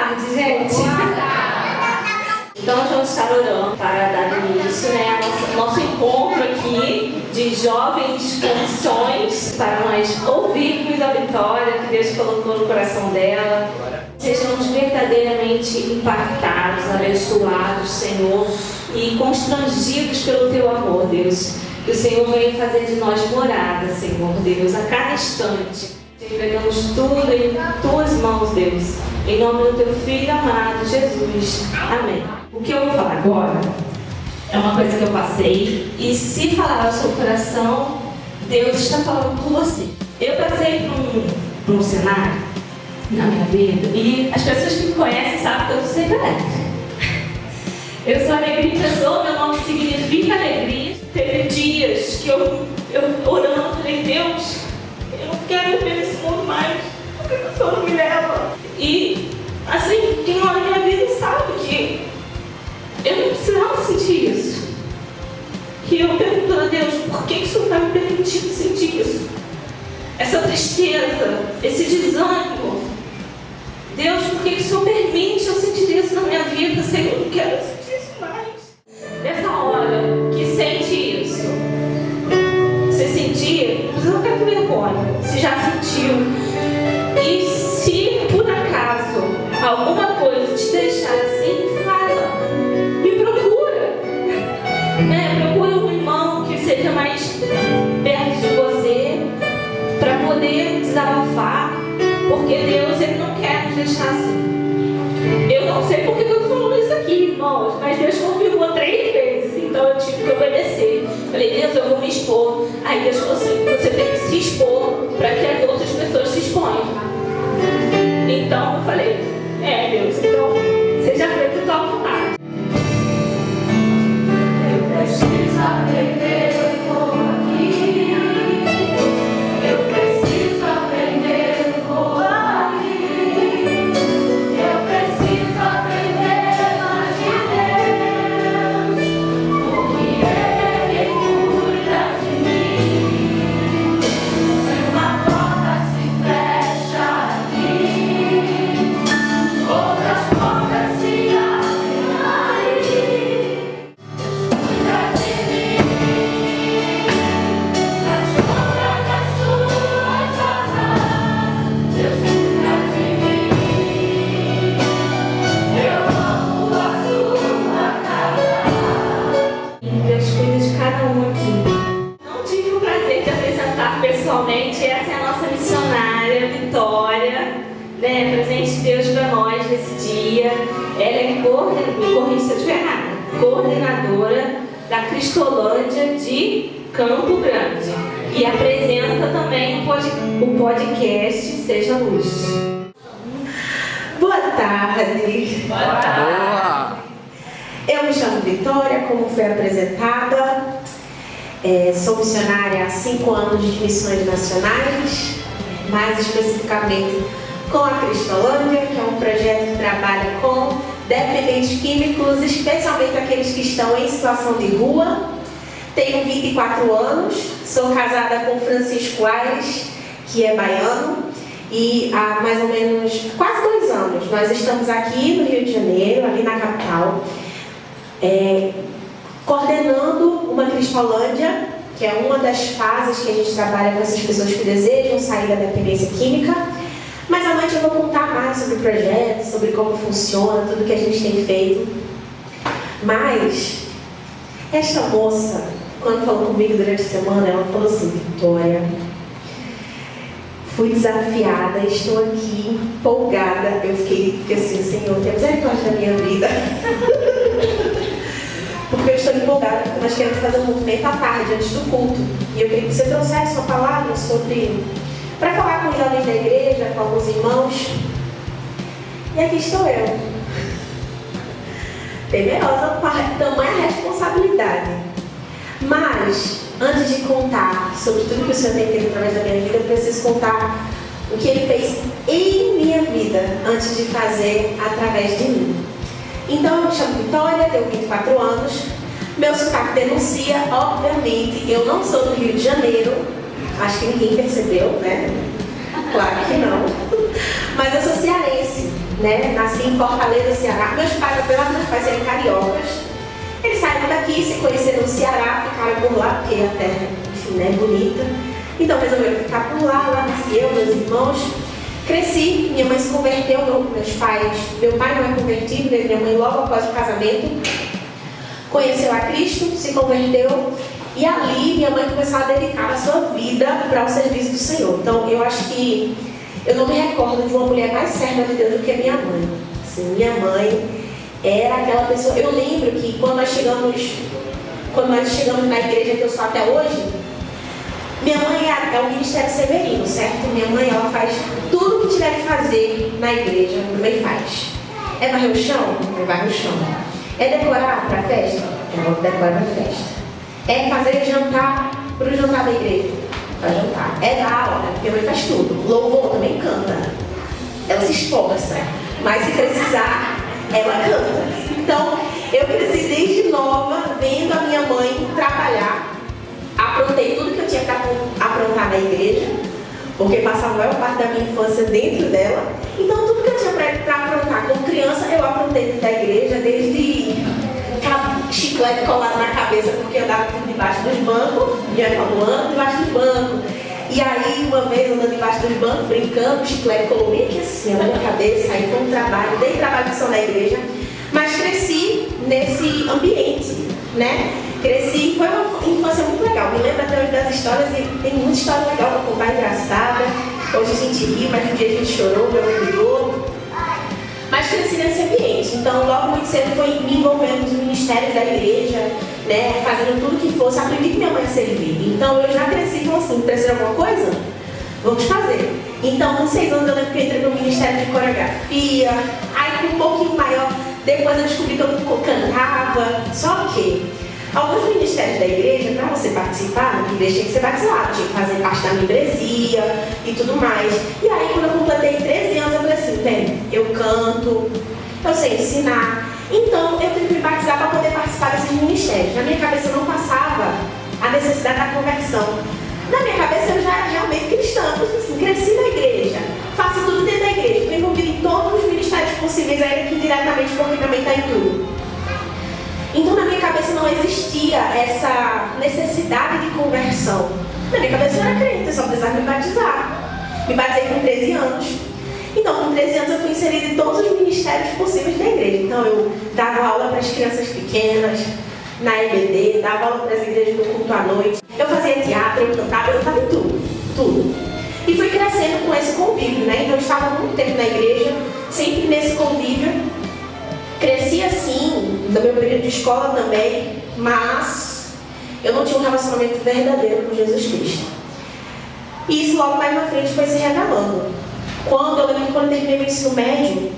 tarde, gente. Boa tarde. Então, nós vamos estar orando para dar início, ao nosso encontro aqui de jovens com missões, para nós ouvirmos a Vitória que Deus colocou no coração dela. Sejamos verdadeiramente impactados, abençoados, Senhor, e constrangidos pelo Teu amor, Deus. Que o Senhor venha fazer de nós morada, Senhor, Deus, a cada instante. Entregamos tudo em Tuas mãos, Deus. Em nome do Teu Filho amado, Jesus. Amém. O que eu vou falar agora é uma coisa que eu passei. E se falar ao seu coração, Deus está falando com você. Eu passei por um cenário na minha vida. E as pessoas que me conhecem sabem que eu sou sempre alegre. Eu sou alegria em pessoa, meu nome significa alegria. Teve dias que eu orando, falei, Deus, eu não quero viver nesse mundo mais. Por que o Senhor não me leva? E, assim, quem olha minha vida sabe que eu não precisava sentir isso. Que eu pergunto a Deus, por que o Senhor está me permitindo sentir isso? Essa tristeza, esse desânimo. Deus, por que o Senhor permite eu sentir isso na minha vida? Senhor, eu não quero sentir isso mais. Nessa hora que sente isso, você sentir, você não quer ter vergonha, você já sentiu. E se por acaso alguma coisa te deixar assim, fala, me procura. Procura um irmão que seja mais perto de você para poder desabafar, porque Deus ele não quer nos deixar assim. Eu não sei porque eu estou falando isso aqui, irmãos, mas Deus confirmou 3 vezes, então eu tive que obedecer. Falei, Deus, eu vou me expor. Aí Deus falou assim, você tem que se expor para que as outras pessoas se exponham. Então eu falei, Deus, então seja feito a tua vontade. Eu preciso aprender como aqui. Eu preciso aprender como ali. Eu preciso aprender mais de Deus, porque Ele cuida de mim. Se uma porta se fecha aqui, outras portas se abrem aí. Cuida de mim, na sombra das suas asas. Deus cuida de mim. Eu amo a sua casa. Deus cuida de cada um aqui. Não tive o prazer de apresentar pessoalmente, essa é a nossa missionária, Vitória, presente de Deus para nós nesse dia. Ela é coordenadora da Cristolândia de Campo Grande e apresenta também o podcast Seja Luz. Boa tarde. Boa! Eu me chamo Vitória, como foi apresentada. Sou missionária há 5 anos de missões nacionais, mais especificamente com a Cristolândia, que é um projeto que trabalha com dependentes químicos, especialmente aqueles que estão em situação de rua. Tenho 24 anos, sou casada com Francisco Aires, que é baiano, e há mais ou menos quase 2 anos nós estamos aqui no Rio de Janeiro, ali na capital, coordenando uma Cristolândia, que é uma das fases que a gente trabalha com essas pessoas que desejam sair da dependência química. Mas à noite eu vou contar mais sobre o projeto, sobre como funciona, tudo que a gente tem feito. Mas esta moça, quando falou comigo durante a semana, ela falou assim, Vitória, fui desafiada, estou aqui empolgada. Eu fiquei assim, Senhor, tem misericórdia da minha vida. Porque eu estou empolgada, porque nós queremos fazer um movimento à tarde, antes do culto. E eu queria que você trouxesse uma palavra sobre... para falar com os jovens da igreja, com alguns irmãos. E aqui estou eu. Temerosa com a tamanha responsabilidade. Mas, antes de contar sobre tudo que o Senhor tem feito através da minha vida, eu preciso contar o que Ele fez em minha vida, antes de fazer através de mim. Então, eu me chamo Vitória, tenho 24 anos. Meu sotaque denuncia, obviamente, eu não sou do Rio de Janeiro. Acho que ninguém percebeu, né? Claro que não. Mas eu sou cearense. né? Nasci em Fortaleza, Ceará. Meus pais, apesar dos meus pais serem cariocas, eles saíram daqui, se conheceram no Ceará, ficaram por lá, porque a terra, enfim, né, é bonita. Então resolveram ficar por lá nasci eu, meus irmãos. Cresci, minha mãe se converteu, meus pais, meu pai não é convertido, minha mãe logo após o casamento conheceu a Cristo, se converteu, e ali minha mãe começou a dedicar a sua vida para o serviço do Senhor. Então eu acho que eu não me recordo de uma mulher mais serva de Deus do que a minha mãe. Assim, minha mãe era aquela pessoa. Eu lembro que quando nós chegamos na igreja que eu sou até hoje, minha mãe é o Ministério Severino, certo? Minha mãe, ela faz tudo o que tiver que fazer na igreja, também faz. É varrer o chão? É varrer o chão. É decorar para a festa? Ela decora para a festa. É fazer jantar para o jantar da igreja? Para jantar. É dar aula, porque minha mãe faz tudo. Louvor também canta. Ela se esforça, mas se precisar, ela canta. Então, eu cresci desde nova, vendo a minha mãe trabalhar. Aprontei tudo que eu tinha para aprontar na igreja, porque passava a maior parte da minha infância dentro dela. Então, tudo que eu tinha para aprontar como criança, eu aprontei dentro da igreja, desde chiclete colado na cabeça, porque eu andava por debaixo dos bancos, minha irmã anda debaixo dos bancos. E aí, uma vez, andando debaixo dos bancos, brincando, o chiclete colou bem aqui assim, na minha cabeça, aí foi um trabalho, dei trabalho de missão na igreja, mas cresci nesse ambiente, né? Cresci, foi uma infância muito legal. Me lembro até hoje das histórias e tem muita história legal para contar, engraçada. Hoje a gente ri, mas um dia a gente chorou, brigou. Mas cresci nesse ambiente. Então, logo muito cedo foi me envolvendo nos ministérios da igreja, né? Fazendo tudo que fosse. Aprendi que minha mãe servia. Então, eu já cresci com assim, precisa de alguma coisa? Vamos fazer. Então, com 6 anos eu lembro que eu entrei no Ministério de Coreografia. Aí, com um pouquinho maior, depois eu descobri que eu cantava. Só que alguns ministérios da igreja, para você participar, na igreja tinha que ser batizado, tinha que fazer parte da membresia e tudo mais. E aí, quando eu completei 13 anos, eu falei assim, bem, eu canto, eu sei ensinar, então eu tenho que me batizar para poder participar desses ministérios. Na minha cabeça não passava a necessidade da conversão. Na minha cabeça eu já era realmente cristã, porque assim, cresci na igreja, faço tudo dentro da igreja, estou envolvida em todos os ministérios possíveis, ainda que indiretamente, porque também está em tudo. Então, na minha cabeça não existia essa necessidade de conversão. Na minha cabeça eu era crente, eu só precisava me batizar. Me batizei com 13 anos. Então, com 13 anos eu fui inserida em todos os ministérios possíveis da igreja. Então, eu dava aula para as crianças pequenas, na EBD, dava aula para as igrejas do culto à noite. Eu fazia teatro, eu cantava, eu estava em tudo. E fui crescendo com esse convívio, né? Então, eu estava muito tempo na igreja, sempre nesse convívio. Cresci assim, no meu período de escola também, mas eu não tinha um relacionamento verdadeiro com Jesus Cristo. E isso logo mais na frente foi se revelando. Eu lembro que quando eu terminei meu ensino médio,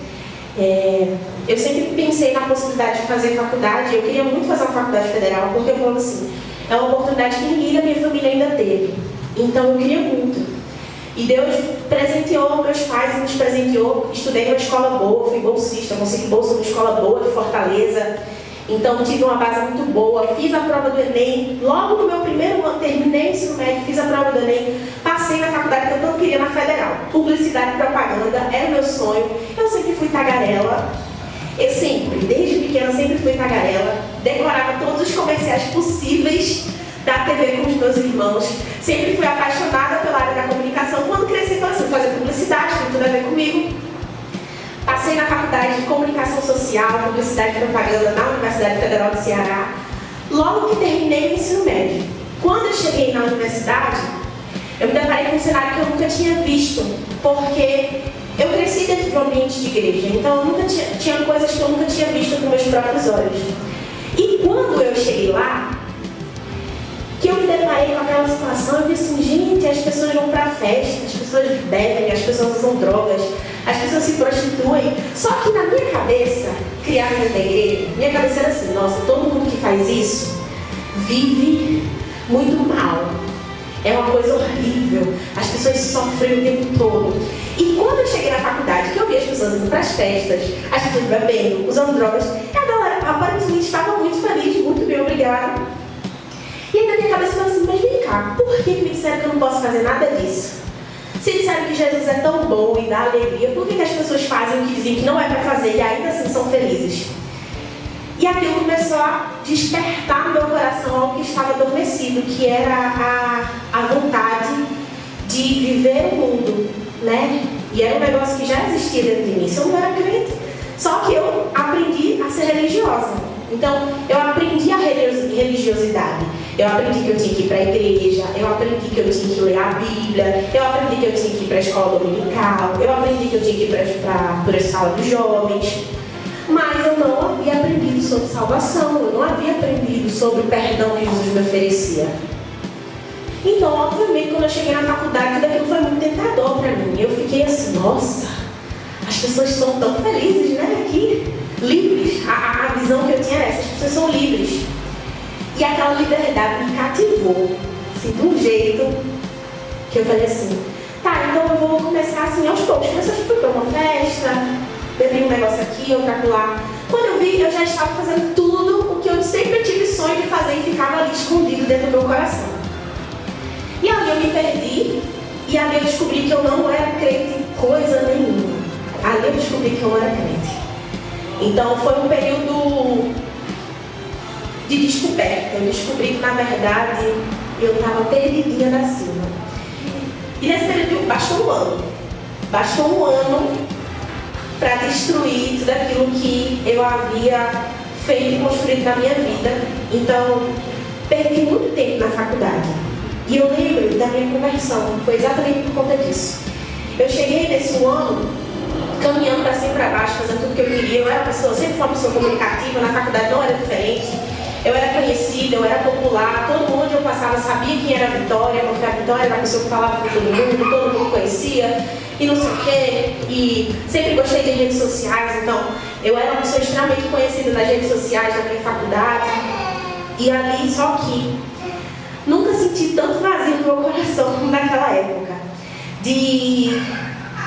eu sempre pensei na possibilidade de fazer faculdade. Eu queria muito fazer uma faculdade federal, porque eu falava assim, é uma oportunidade que ninguém da minha família ainda teve. Então eu queria muito. E Deus presenteou meus pais e nos presenteou. Estudei numa escola boa, fui bolsista, consegui bolsa numa escola boa de Fortaleza. Então tive uma base muito boa, fiz a prova do Enem. Logo no meu primeiro ano, terminei o ensino médio, fiz a prova do Enem. Passei na faculdade que eu tanto queria, na Federal. Publicidade e propaganda, era o meu sonho. Eu sempre fui tagarela. Eu sempre, desde pequena, sempre fui tagarela. Decorava todos os comerciais possíveis da TV com os meus irmãos. Sempre fui apaixonada pela área da comunicação. Quando cresci, falei assim, fazer publicidade, tem tudo a ver comigo. Passei na faculdade de comunicação social, publicidade e propaganda na Universidade Federal do Ceará. Logo que terminei o ensino médio. Quando eu cheguei na universidade, eu me deparei com um cenário que eu nunca tinha visto, porque eu cresci dentro de um ambiente de igreja, então eu nunca tinha coisas que eu nunca tinha visto com meus próprios olhos. E quando eu cheguei lá, que eu me deparei com aquela situação, eu disse assim, gente, as pessoas vão pra festa, as pessoas bebem, as pessoas usam drogas, as pessoas se prostituem. Só que na minha cabeça, criada dentro da igreja, minha cabeça era assim, nossa, todo mundo que faz isso vive muito mal. É uma coisa horrível, as pessoas sofrem o tempo todo. E quando eu cheguei na faculdade, que eu vi as pessoas indo para as festas, as pessoas bebendo, usando drogas, a galera aparentemente estava muito feliz, muito bem, obrigada. E aí na minha cabeça eu falei assim, mas vem cá, por que me disseram que eu não posso fazer nada disso? Se disseram que Jesus é tão bom e dá alegria, por que as pessoas fazem o que dizem que não é para fazer e ainda assim são felizes? E aquilo começou a despertar no meu coração algo que estava adormecido, que era a vontade de viver o mundo, né? E era um negócio que já existia dentro de mim. Se eu não era crente, só que eu aprendi a ser religiosa. Então, eu aprendi a religiosidade. Eu aprendi que eu tinha que ir para a igreja, eu aprendi que eu tinha que ler a Bíblia, eu aprendi que eu tinha que ir para a escola dominical, eu aprendi que eu tinha que ir para a sala dos jovens. Mas eu não havia aprendido sobre salvação, eu não havia aprendido sobre o perdão que Jesus me oferecia. Então, obviamente, quando eu cheguei na faculdade, tudo aquilo foi muito tentador para mim. Eu fiquei assim, nossa, as pessoas são tão felizes, né, aqui, livres. A visão que eu tinha era essa, as pessoas são livres. E aquela liberdade me cativou, assim, de um jeito que eu falei assim, tá, então eu vou começar assim aos poucos. Comecei a fui para uma festa, bebi um negócio aqui, outro lá. Quando eu vi, eu já estava fazendo tudo o que eu sempre tive sonho de fazer e ficava ali escondido dentro do meu coração. E ali eu me perdi, e ali eu descobri que eu não era crente em coisa nenhuma. Ali eu descobri que eu não era crente. Então foi um período de descoberta. Eu descobri que, na verdade, eu estava perdidinha da Silva. E nesse período bastou um ano. Bastou um ano para destruir tudo aquilo que eu havia feito e construído na minha vida. Então, perdi muito tempo na faculdade. E eu lembro da minha conversão, foi exatamente por conta disso. Eu cheguei nesse ano, caminhando para cima e para baixo, fazendo tudo o que eu queria. Eu era pessoa, sempre fui uma pessoa comunicativa, na faculdade não era diferente. Eu era conhecida, eu era popular, todo mundo onde eu passava sabia quem era a Vitória, porque a Vitória era a pessoa que falava com todo mundo conhecia, e não sei o quê. E sempre gostei de redes sociais, então eu era uma pessoa extremamente conhecida nas redes sociais da minha faculdade. E ali, só que nunca senti tanto vazio no meu coração como naquela época. De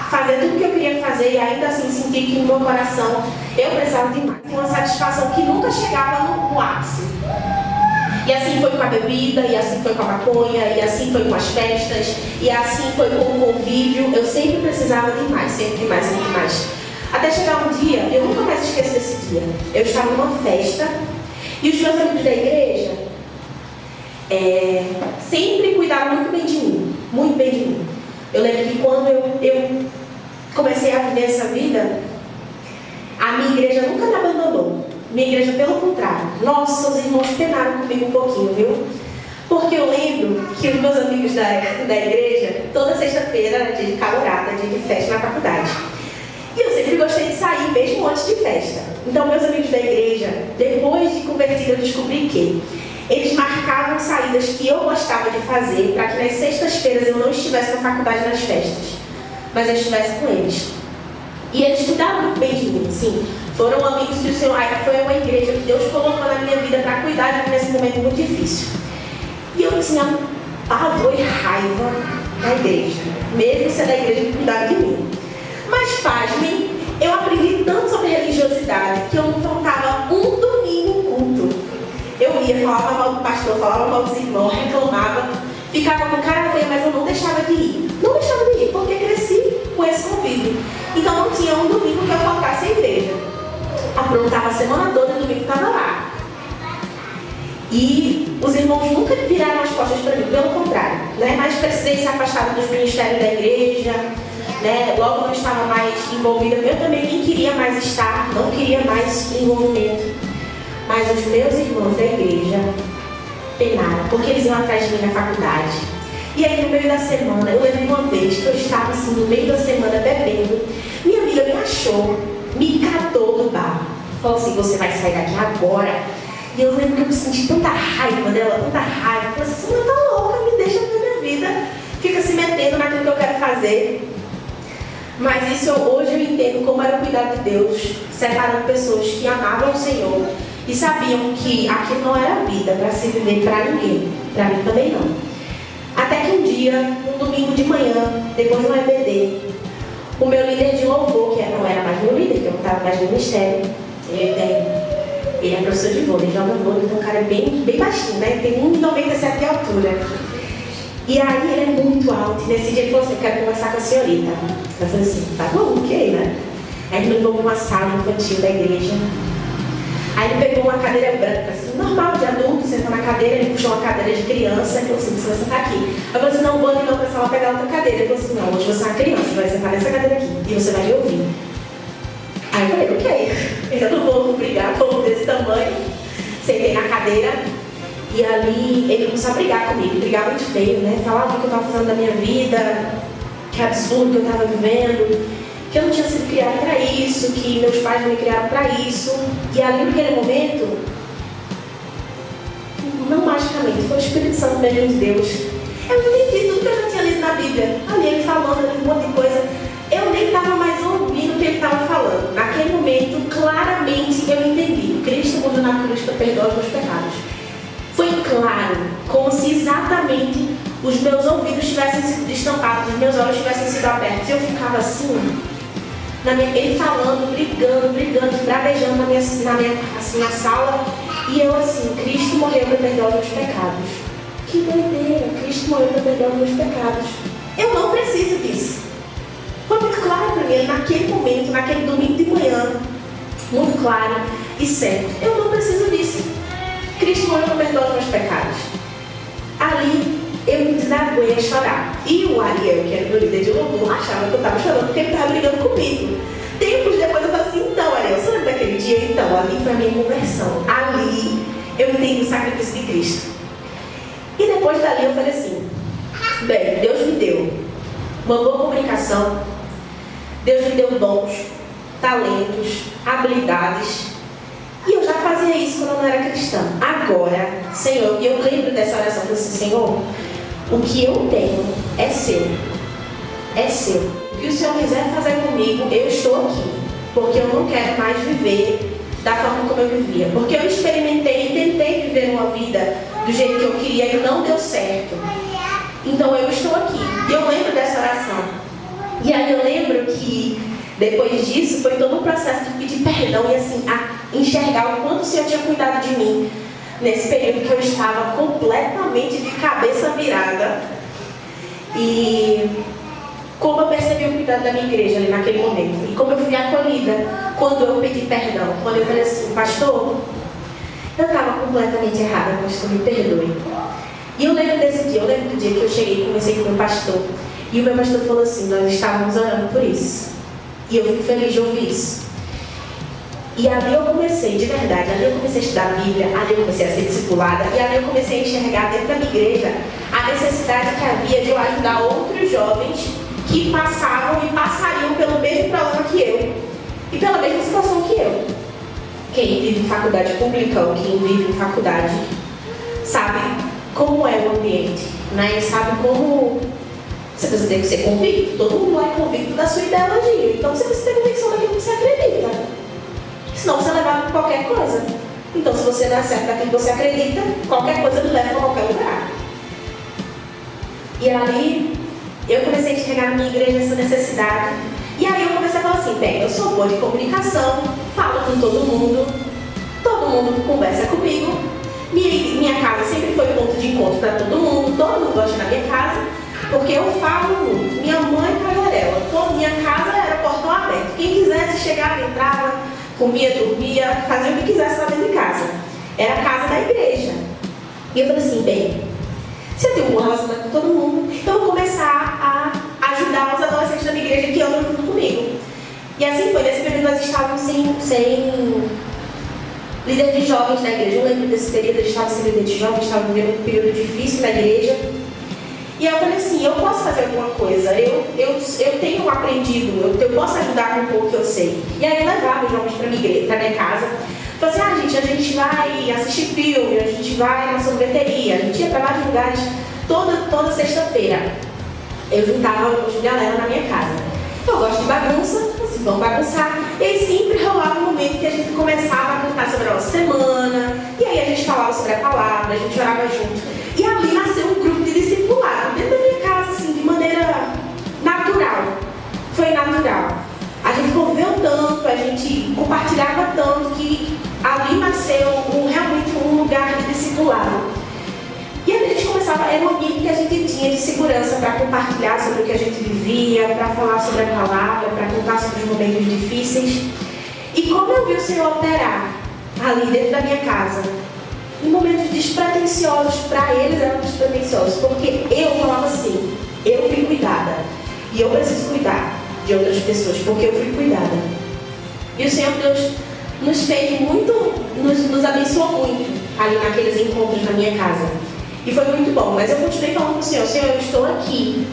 fazer tudo o que eu queria fazer e ainda assim sentir que no meu coração eu precisava de mais. Uma satisfação que nunca chegava no ápice. E assim foi com a bebida, e assim foi com a maconha, e assim foi com as festas, e assim foi com o convívio. Eu sempre precisava de mais, sempre de mais, sempre de mais. Até chegar um dia, eu nunca mais esqueço desse dia. Eu estava numa festa e os meus amigos da igreja sempre cuidaram muito bem de mim, muito bem de mim. Eu lembro que quando eu comecei a viver essa vida, a minha igreja nunca me abandonou. Minha igreja, pelo contrário. Nossa, os irmãos penaram comigo um pouquinho, viu? Porque eu lembro que os meus amigos da igreja, toda sexta-feira era dia de calorada, dia de festa na faculdade. E eu sempre gostei de sair, mesmo antes de festa. Então, meus amigos da igreja, depois de convertida, eu descobri que eles marcavam saídas que eu gostava de fazer para que nas sextas-feiras eu não estivesse na faculdade nas festas, mas eu estivesse com eles. E eles cuidaram muito bem de mim, sim. Foram amigos que o Senhor, foi uma igreja que Deus colocou na minha vida para cuidar de mim nesse momento muito difícil. E eu tinha pavor e raiva da igreja, mesmo sendo a igreja que cuidava de mim. Mas, pasmem, eu aprendi tanto sobre religiosidade que eu não faltava um domingo em culto. Eu ia, falava mal do pastor, falava mal dos irmãos, reclamava, ficava com cara feia, mas eu não deixava de ir. Não deixava de ir, porque cresci com esse convívio. Então não tinha um domingo que eu faltasse à igreja. Aprontava a semana toda e domingo estava lá. E os irmãos nunca viraram as costas para mim, pelo contrário, né? Mas precisei ser afastada dos ministérios da igreja, né? Logo não estava mais envolvida, eu também nem queria mais estar, não queria mais envolvimento. Mas os meus irmãos da igreja penaram, porque eles iam atrás de mim na faculdade. E aí no meio da semana, eu lembro uma vez que eu estava assim no meio da semana bebendo, minha amiga me achou, me catou do bar, falou assim, você vai sair daqui agora. E eu lembro que eu me senti tanta raiva dela, tanta raiva. Eu falei assim, você tá louca, me deixa ver minha vida, fica se metendo naquilo que eu quero fazer. Mas isso hoje eu entendo como era o cuidado de Deus, separando pessoas que amavam o Senhor e sabiam que aquilo não era vida para se viver para ninguém, para mim também não. Até que um dia, um domingo de manhã, depois de um EBD, o meu líder de louvor, que não era mais meu líder, que eu não estava mais no ministério, ele é professor de vôlei, joga vôlei, então o cara é bem baixinho, né? Tem 1,97 de altura. E aí ele é muito alto. E nesse dia ele falou assim, eu quero conversar com a senhorita. Eu falei assim, tá bom, ok, né? Aí ele me levou para uma sala infantil da igreja. Aí ele pegou uma cadeira branca, assim, normal de adulto, sentou na cadeira, ele puxou uma cadeira de criança e falou assim, você vai sentar aqui. Eu falei assim, não, vou ali na outra sala pegar outra cadeira. Ele falou assim, não, hoje você é uma criança, você vai sentar nessa cadeira aqui e você vai me ouvir. Aí eu falei, ok, eu não vou brigar com um desse tamanho. Sentei na cadeira e ali ele começou a brigar comigo, brigar muito feio, né? Falava o que eu estava fazendo da minha vida, que absurdo que eu estava vivendo, que eu não tinha sido criada para isso, que meus pais não me criaram para isso. E ali naquele momento, não magicamente, foi o Espírito Santo mesmo de Deus. Eu entendi tudo que eu já tinha lido na Bíblia. Ali ele falando ali um monte de coisa. Eu nem estava mais ouvindo o que ele estava falando. Naquele momento, claramente eu entendi. Cristo morreu na cruz para perdoar os meus pecados. Foi claro, como se exatamente os meus ouvidos tivessem sido destampados, os meus olhos tivessem sido abertos. Eu ficava assim, ele falando, brigando, bravejando na sala. E eu assim, Cristo morreu para perdoar os meus pecados. Que doideira, Cristo morreu para perdoar os meus pecados. Eu não preciso disso. Foi muito claro para mim, naquele momento, naquele domingo de manhã, muito claro e certo. Eu não preciso disso. Cristo morreu para perdoar os meus pecados. Ali, eu me desaguei a chorar. E o Ariel, que era meu líder de louvor, achava que eu estava chorando porque ele estava brigando comigo. Tempos depois eu falei assim, então Ariel, você lembra daquele dia? Então, ali foi a minha conversão. Ali, eu entendi o sacrifício de Cristo. E depois dali eu falei assim, bem, Deus me deu uma boa comunicação, Deus me deu dons, talentos, habilidades, e eu já fazia isso quando eu não era cristã. Agora, Senhor, e eu lembro dessa oração, eu falei assim, Senhor, o que eu tenho é seu, é seu. O que o Senhor quiser fazer comigo, eu estou aqui, porque eu não quero mais viver da forma como eu vivia, porque eu experimentei e tentei viver uma vida do jeito que eu queria e não deu certo. Então eu estou aqui. E eu lembro dessa oração. E aí eu lembro que depois disso foi todo um processo de pedir perdão e assim, a enxergar o quanto o Senhor tinha cuidado de mim nesse período que eu estava completamente de cabeça virada. E como eu percebi o cuidado da minha igreja ali naquele momento. E como eu fui acolhida quando eu pedi perdão. Quando eu falei assim, pastor, eu estava completamente errada, pastor, me perdoe. E eu lembro desse dia, eu lembro do dia que eu cheguei e conversei com o meu pastor. E o meu pastor falou assim, nós estávamos orando por isso. E eu fico feliz de ouvir isso. E ali eu comecei, de verdade, ali eu comecei a estudar a Bíblia, ali eu comecei a ser discipulada, e ali eu comecei a enxergar dentro da minha igreja a necessidade que havia de eu ajudar outros jovens que passavam e passariam pelo mesmo problema que eu. E pela mesma situação que eu. Quem vive em faculdade pública ou quem vive em faculdade sabe como é o ambiente, né? E sabe como você precisa ter que ser convicto. Todo mundo é convicto da sua ideologia. Então você precisa ter convicção daquilo que você acredita. Senão você leva para qualquer coisa. Então se você não é certo daquilo que você acredita, qualquer coisa lhe leva para qualquer lugar. E ali eu comecei a enxergar na minha igreja essa necessidade. E aí eu comecei a falar assim, bem, eu sou boa de comunicação, falo com todo mundo conversa comigo. Minha casa sempre foi ponto de encontro para todo mundo gosta da minha casa, porque eu falo muito. Minha mãe tagarela, minha casa era portão aberto. Quem quisesse chegar, entrava, comia, dormia, fazia o que quisesse lá dentro de casa. Era a casa da igreja. E eu falei assim, bem, se eu tenho um bom relacionamento com todo mundo, então eu vou começar a ajudar os adolescentes da minha igreja que andam junto comigo. E assim foi, nesse período nós estávamos sem líder de jovens na igreja. Eu lembro desse período, eu estava sem líder de jovens, estava vivendo um período difícil na igreja. E eu falei assim, eu posso fazer alguma coisa, eu tenho aprendido, eu posso ajudar com um pouco que eu sei. E aí eu levava os jovens para minha casa. Falei assim, a gente vai assistir filme, a gente vai na sorveteria, a gente ia para vários lugares toda sexta-feira. Eu juntava a galera na minha casa. Eu gosto de bagunça, assim, vamos bagunçar. E aí sempre rolava um momento que a gente começava a contar sobre a nossa semana. E aí a gente falava sobre a palavra, a gente orava junto. E ali nasceu um grupo de discipulado dentro da minha casa, assim, de maneira natural. Foi natural. A gente conviveu tanto, a gente compartilhava tanto que ali nasceu realmente um lugar de discipulado. E a gente começava, era um ambiente que a gente tinha de segurança para compartilhar sobre o que a gente vivia, para falar sobre a palavra, para contar sobre os momentos difíceis. E como eu vi o Senhor operar ali dentro da minha casa, em momentos despretensiosos, para eles eram despretensiosos, porque eu falava assim, eu fui cuidada, e eu preciso cuidar de outras pessoas, porque eu fui cuidada. E o Senhor Deus nos fez muito, nos abençoou muito ali naqueles encontros na minha casa. E foi muito bom, mas eu continuei falando com o Senhor, Senhor, eu estou aqui.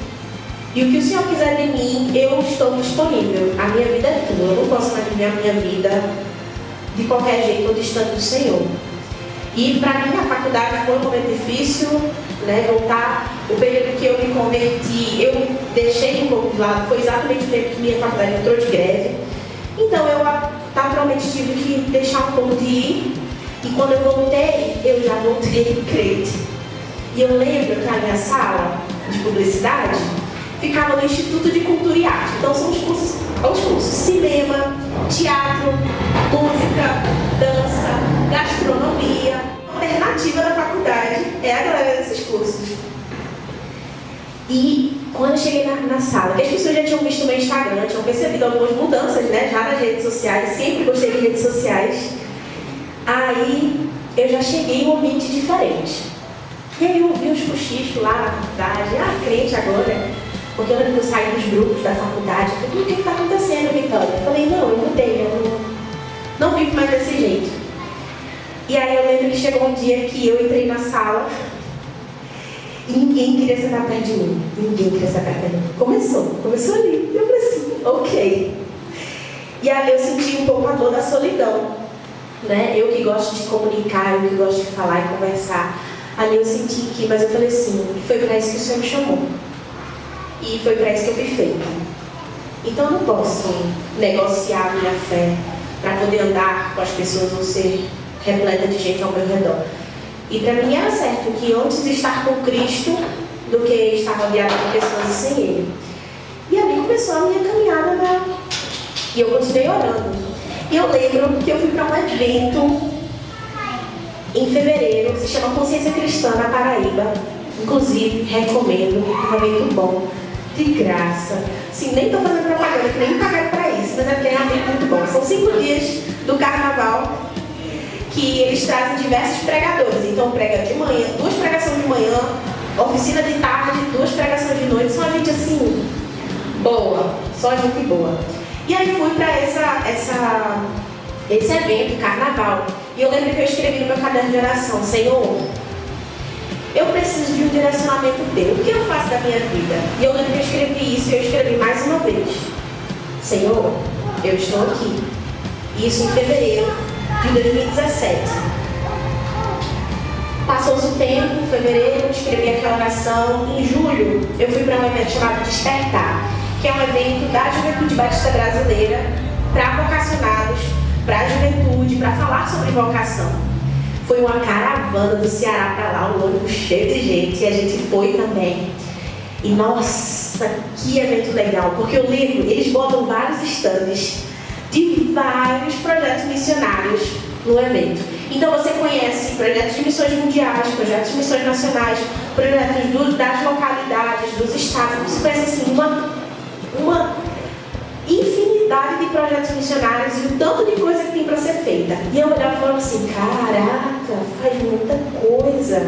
E o que o Senhor quiser de mim, eu estou disponível. A minha vida é tua, eu não posso mais viver a minha vida de qualquer jeito ou distante do Senhor. E para mim a faculdade foi um momento difícil, né? Voltar, o período que eu me converti, eu deixei um pouco de lado, foi exatamente o tempo que minha faculdade entrou de greve. Então eu naturalmente tive que deixar um pouco de ir. E quando eu voltei, eu já voltei crente. E eu lembro que a minha sala de publicidade ficava no Instituto de Cultura e Arte. Então são os cursos cinema, teatro, música, dança, gastronomia. A alternativa da faculdade é a galera desses cursos. E quando eu cheguei na sala, que as pessoas já tinham visto o meu Instagram, tinham percebido algumas mudanças, né, já nas redes sociais, sempre gostei de redes sociais. Aí eu já cheguei em um ambiente diferente. E aí eu ouvi uns cochichos lá na faculdade, crente agora. Porque eu lembro que eu saí dos grupos da faculdade, eu falei, o que está acontecendo, Vitória? Eu falei, não, eu mudei, eu não vivo mais desse jeito. E aí eu lembro que chegou um dia que eu entrei na sala e ninguém queria sentar perto de mim. Ninguém queria sentar perto de mim. Começou ali. Eu falei assim, ok. E ali eu senti um pouco a dor da solidão, né? Eu que gosto de comunicar, eu que gosto de falar e conversar. Ali eu senti que, mas eu falei assim, foi para isso que o Senhor me chamou. E foi para isso que eu fui feita. Então eu não posso negociar a minha fé para poder andar com as pessoas ou ser repleta de gente ao meu redor. E para mim era certo que antes estar com Cristo do que estar rodeada por pessoas sem Ele. E ali começou a minha caminhada e eu continuei orando. E eu lembro que eu fui para um evento em fevereiro, se chama Consciência Cristã na Paraíba. Inclusive, recomendo, um evento bom, de graça. Sim, nem estou fazendo propaganda, que nem pagaram para isso, mas é porque é realmente muito bom. São 5 dias do carnaval que eles trazem diversos pregadores. Então prega de manhã, 2 pregações de manhã, oficina de tarde, 2 pregações de noite. Só gente assim, boa, só gente boa. E aí fui para esse evento, carnaval. E eu lembro que eu escrevi no meu caderno de oração, Senhor, eu preciso de um direcionamento teu. O que eu faço da minha vida? E eu lembro que eu escrevi isso e eu escrevi mais uma vez. Senhor, eu estou aqui. Isso em fevereiro de 2017. Passou-se o tempo, fevereiro, escrevi aquela oração. Em julho, eu fui para um evento chamado Despertar, que é um evento da Juventude Batista Brasileira para vocacionados, para a juventude, para falar sobre vocação. Foi uma caravana do Ceará para lá, um ônibus cheio de gente, e a gente foi também. E nossa, que evento legal, porque eu lembro, eles botam vários estandes de vários projetos missionários no evento. Então você conhece projetos de missões mundiais, projetos de missões nacionais, projetos das localidades, dos estados. Você conhece assim uma infinidade de projetos missionários e o tanto de coisa que tem para ser feita. E eu olhava e falava assim, caraca, faz muita coisa.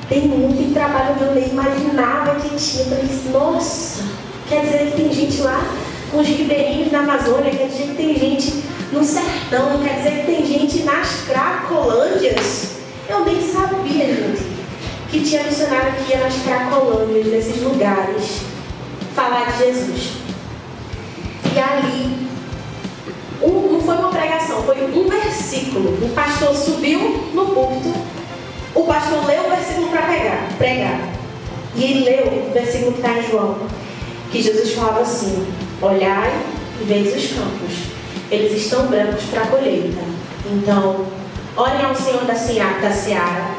Tem muito trabalho que eu nem imaginava que tinha. Eu falei assim, nossa, quer dizer que tem gente lá com os ribeirinhos na Amazônia, quer dizer que tem gente no sertão, quer dizer que tem gente nas Cracolândias. Eu nem sabia, gente, que tinha missionário que ia nas Cracolândias, nesses lugares, falar de Jesus. E ali, não foi uma pregação, foi um versículo. O pastor subiu no púlpito, o pastor leu o versículo para pregar. E ele leu o versículo que está em João, que Jesus falava assim, olhai e veis os campos, eles estão brancos para a colheita. Então, olhem ao Senhor da seara,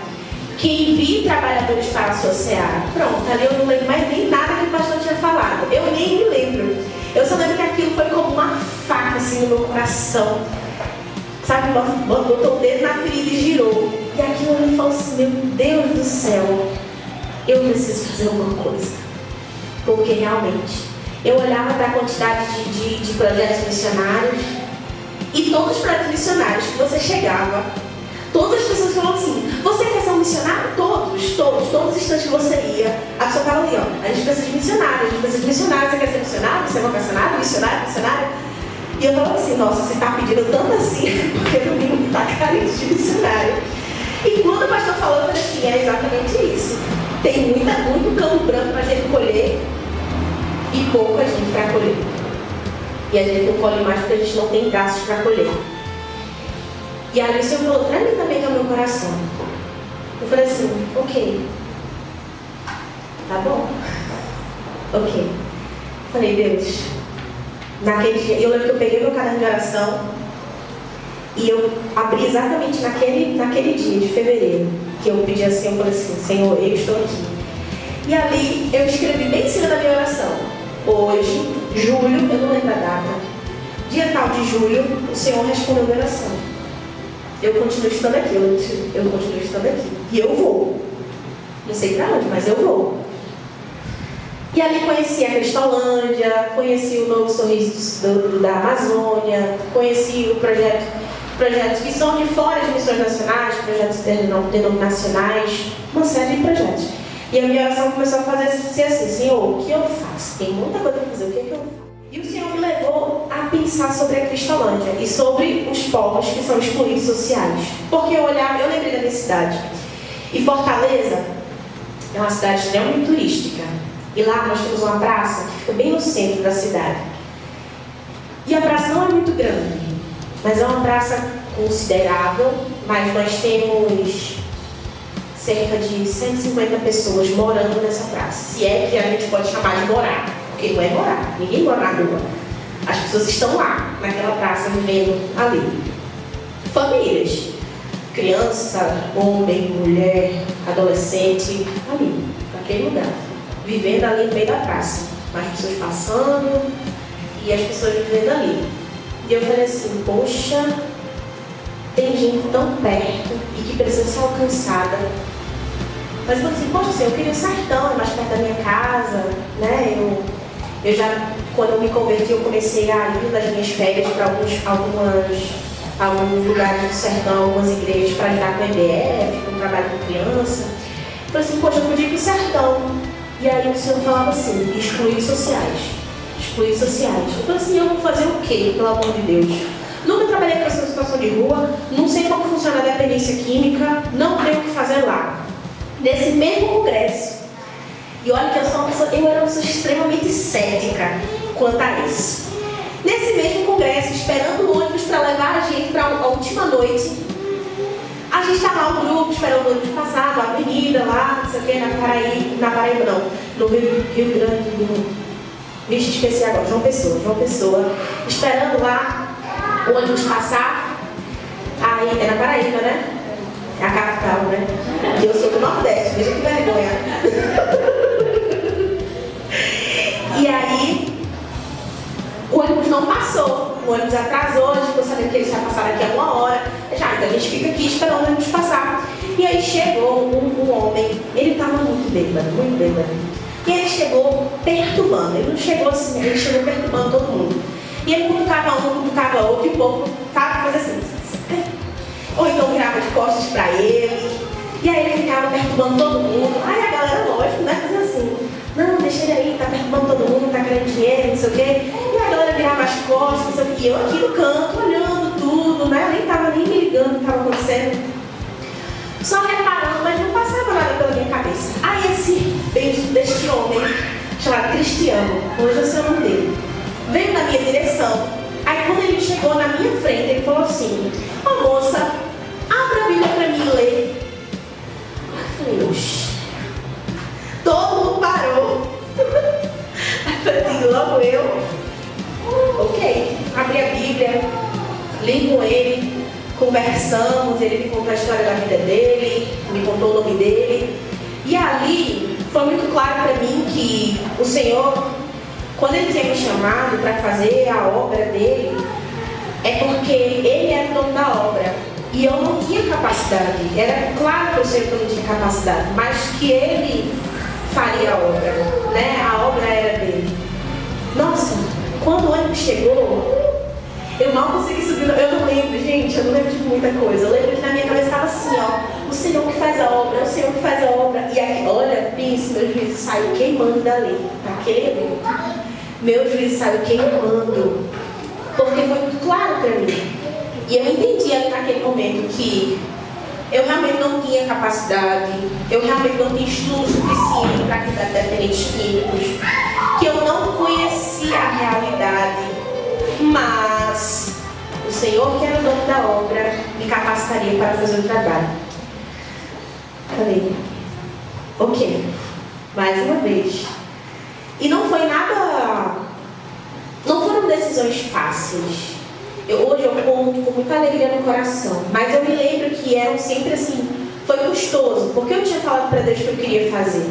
que envie trabalhadores para a sua seara. Pronto, ali eu não lembro mais nem nada que o pastor tinha falado. Eu nem me lembro. Eu só lembro que aquilo foi como uma faca assim no meu coração. Sabe, botou o dedo na ferida e girou. E aquilo ali falou assim, meu Deus do céu, eu preciso fazer alguma coisa. Porque realmente, eu olhava para a quantidade de projetos missionários e todos os projetos missionários que você chegava, todas as pessoas falavam assim, você quer ser um missionário? Todos os instantes que você ia, a pessoa estava ali, ó, a gente precisa de missionário, você quer ser missionário? Você é vocacionado? Missionário? E eu falava assim, nossa, você está pedindo tanto assim, porque no mínimo está carente de missionário. E quando o pastor falou, eu falei assim, é exatamente isso. Tem muito campo branco para a gente colher e pouca gente para colher. E a gente não colhe mais porque a gente não tem gastos para colher. E aí o Senhor falou para mim também que é o meu coração. Eu falei assim, ok. Tá bom. Ok. Falei, Deus, naquele dia, eu lembro que eu peguei meu caderno de oração e eu abri exatamente naquele dia de fevereiro, que eu pedi assim, eu falei assim, Senhor, eu estou aqui. E ali eu escrevi bem em cima da minha oração. Hoje, julho, eu não lembro a data, dia tal de julho, o Senhor respondeu a minha oração. Eu continuo estando aqui, eu continuo estando aqui. E eu vou. Não sei pra onde, mas eu vou. E ali conheci a Cristolândia, conheci o Novo Sorriso da Amazônia, conheci projetos que são de fora de missões nacionais, projetos denominacionais, uma série de projetos. E a minha oração começou a ser assim, Senhor, o que eu faço? Tem muita coisa para fazer, o que é que eu faço? E o Senhor me levou a pensar sobre a Cristolândia e sobre os povos que são excluídos sociais. Porque eu lembrei da minha cidade. E Fortaleza é uma cidade extremamente turística. E lá nós temos uma praça que fica bem no centro da cidade. E a praça não é muito grande, mas é uma praça considerável, mas nós temos cerca de 150 pessoas morando nessa praça. Se é que a gente pode chamar de morar, porque não é morar, ninguém mora na rua. As pessoas estão lá, naquela praça, vivendo ali. Famílias, criança, homem, mulher, adolescente, ali, naquele lugar. Vivendo ali no meio da praça. As pessoas passando e as pessoas vivendo ali. E eu falei assim, poxa, tem gente tão perto e que precisa ser alcançada. Mas eu falei assim, poxa, eu queria o sertão, é mais perto da minha casa, né? Eu já, quando eu me converti, eu comecei a ir nas minhas férias para alguns lugares do sertão, algumas igrejas para ajudar com o EBF, com o trabalho com criança. Eu falei assim, poxa, eu podia ir para o sertão. E aí o Senhor falava assim, excluídos sociais. Excluídos sociais. Eu falei assim, eu vou fazer o quê, pelo amor de Deus? Nunca trabalhei com essa situação de rua, não sei como funciona a dependência química, não tenho o que fazer lá. Nesse mesmo congresso. E olha que eu era uma pessoa extremamente cética quanto a isso. Nesse mesmo congresso, esperando o ônibus para levar a gente para a última noite, a gente estava lá no grupo, esperando o ônibus passar, na avenida lá, não sei o que, na Paraíba não, no Rio Grande do Vixe, esqueci agora, João Pessoa, esperando lá o ônibus passar, aí é na Paraíba, né? É a capital, né? E eu sou do Nordeste, veja que vergonha. E aí, o ônibus não passou, o ônibus atrasou, a gente ficou sabendo que ele ia passar daqui a 1 hora. Então a gente fica aqui esperando o ônibus passar. E aí chegou um homem, ele estava muito bêbado. E ele chegou perturbando, ele não chegou assim, ele chegou perturbando todo mundo. E ele cutucava um, cutucava outro, e o povo fazia assim. Ou então virava de costas para ele. E aí ele ficava perturbando todo mundo. Aí a galera, lógico, né, fazia assim. Não, deixa ele aí, tá perturbando todo mundo, tá querendo dinheiro, não sei o quê. E a galera virava as costas, não sei o quê. E eu aqui no canto, olhando tudo, né? Eu nem tava nem me ligando o que estava acontecendo. Só reparando, mas não passava nada pela minha cabeça. Aí esse beijo deste homem, chamado Cristiano, hoje eu sei o nome dele, veio na minha direção. Aí quando ele chegou na minha frente, ele falou assim, ô moça, abra a Bíblia pra mim ler. Eu falei, oxi. Todo mundo parou. Aí falei assim, logo eu. Ok, abri a Bíblia, li com ele, conversamos, ele me contou a história da vida dele, me contou o nome dele. E ali foi muito claro para mim que o Senhor, quando Ele tinha me chamado para fazer a obra dele, é porque Ele era o dono da obra. E eu não tinha capacidade. Era claro para o Senhor que eu não tinha capacidade, mas que Ele faria a obra, né? A obra era dele. Nossa, quando o ônibus chegou, eu mal consegui subir. Eu não lembro, gente, eu não lembro de muita coisa. Eu lembro que na minha cabeça estava assim, ó, o Senhor que faz a obra, o Senhor que faz a obra. E aqui, olha, pense, meu juízo saiu queimando dali, naquele evento. Meu juízo saiu queimando, porque foi muito claro para mim. E eu entendi naquele momento que eu realmente não tinha capacidade, eu realmente não tinha estudo suficiente para cuidar de dependentes químicos, que eu não conhecia a realidade, mas o Senhor, que era o dono da obra, me capacitaria para fazer o trabalho. Falei, ok, mais uma vez. E não foi nada, não foram decisões fáceis. Hoje eu conto com muita alegria no coração, mas eu me lembro que eram sempre assim, foi custoso, porque eu tinha falado para Deus que eu queria fazer.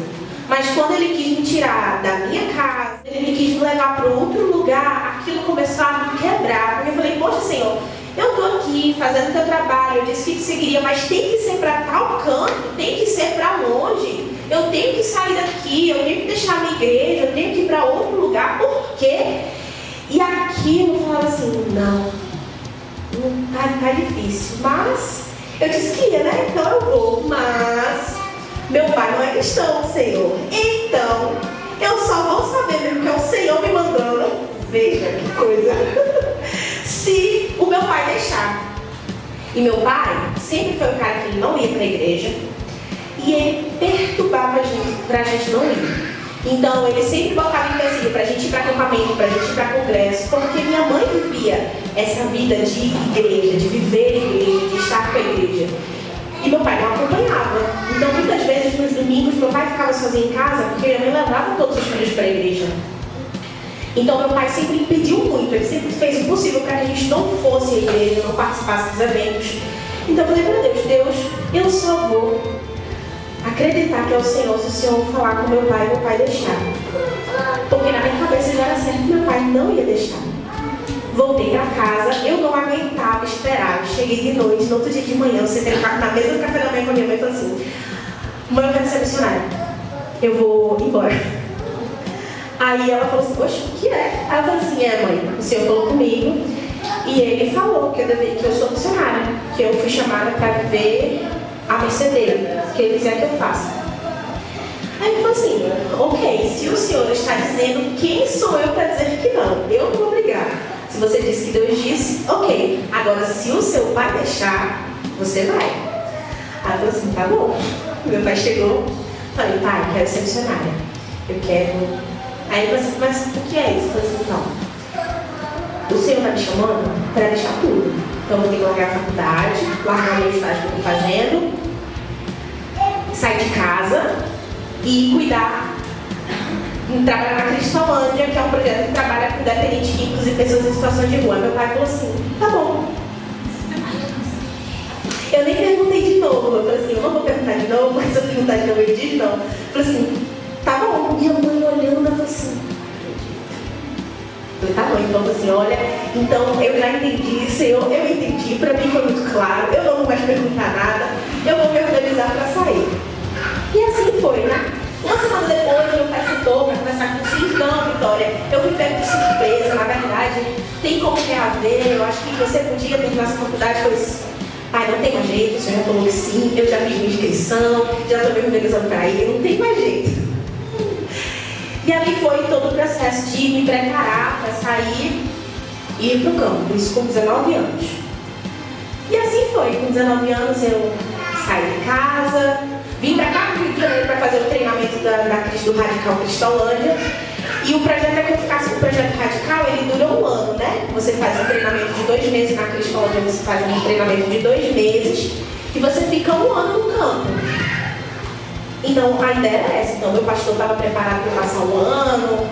Mas quando Ele quis me tirar da minha casa, Ele quis me levar para outro lugar, aquilo começou a me quebrar. Porque eu falei, poxa Senhor, eu estou aqui fazendo o teu trabalho, eu disse que seguiria, mas tem que ser para tal canto, tem que ser para longe. Eu tenho que sair daqui, eu tenho que deixar a minha igreja, eu tenho que ir para outro lugar, por quê? E aquilo eu falava assim, não tá difícil, mas eu disse que ia, né? Então eu vou, mas meu pai não é cristão, Senhor. Então, eu só vou saber mesmo que é o Senhor me mandando. Veja que coisa. Se o meu pai deixar. E meu pai sempre foi um cara que não ia para a igreja. E ele perturbava a gente, pra gente não ir. Então, ele sempre botava empecilho pra gente ir para acampamento, pra gente ir para congresso, porque minha mãe vivia essa vida de igreja, de viver a igreja, de estar com a igreja. E meu pai não acompanhava. Então, muitas vezes, nos domingos, meu pai ficava sozinho em casa, porque minha mãe levava todos os filhos para a igreja. Então, meu pai sempre impediu muito, ele sempre fez o possível para que a gente não fosse à igreja, não participasse dos eventos. Então, eu falei para Deus, eu só vou acreditar que é o Senhor, se o Senhor falar com meu pai deixar. Porque na minha cabeça já era certo que meu pai não ia deixar. Voltei para casa, eu não aguentava esperar. Eu cheguei de noite, no outro dia de manhã, eu sentei na mesa do café da manhã com a minha mãe e falei assim, mãe, eu quero ser missionária. Eu vou embora. Aí ela falou assim, poxa, o que é? Aí eu falei assim, mãe, o Senhor falou comigo e ele falou que eu sou missionária, que eu fui chamada para viver a mercê dele, que ele quiser que eu faça. Aí ele falou assim, ok, se o Senhor está dizendo, quem sou eu para dizer que não? Eu não vou brigar. Se você disse que Deus disse, ok. Agora, se o seu pai deixar, você vai. Aí eu falei assim, tá bom. Meu pai chegou, falei, pai, eu quero ser missionária. Eu quero... Aí ele falou assim, mas o que é isso? Eu falei assim, não. O Senhor está me chamando para deixar tudo. Então eu vou ter que largar a faculdade, largar o meu estágio que eu estou fazendo, sair de casa e cuidar, trabalhar na Cristolândia, que é um projeto que trabalha com dependentes químicos e pessoas em situação de rua. Meu pai falou assim, tá bom. Eu nem perguntei de novo, eu falei assim, eu não vou perguntar de novo, mas se eu perguntar de novo eu digo não. Eu falei assim, tá bom. Minha mãe olhando, ela falou assim, eu falei, tá bom, então assim, olha, então eu já entendi, Senhor, eu entendi, pra mim foi muito claro, eu não vou mais perguntar nada, eu vou me organizar pra sair. E assim foi, né? Uma semana depois, meu pai sentou para conversar comigo, então, Vitória, eu fui pego de surpresa, na verdade, tem como reaver, eu acho que você podia terminar essa faculdade, pois, pai, não tem mais jeito, o senhor já falou que sim, eu já fiz minha inscrição, já estou me organizando para ir, não tem mais jeito. E ali foi todo o processo de me preparar para sair e ir para o campo, isso com 19 anos. E assim foi, com 19 anos eu saí de casa, vim para cá no Rio de Janeiro para fazer o treinamento do Radical Cristolândia. E o projeto é que eu ficasse com o projeto Radical, ele dura um ano, né? Você faz um treinamento de 2 meses na Cristolândia, você faz um treinamento de 2 meses e você fica um ano no campo. Então a ideia era essa. Então meu pastor estava preparado para passar um ano,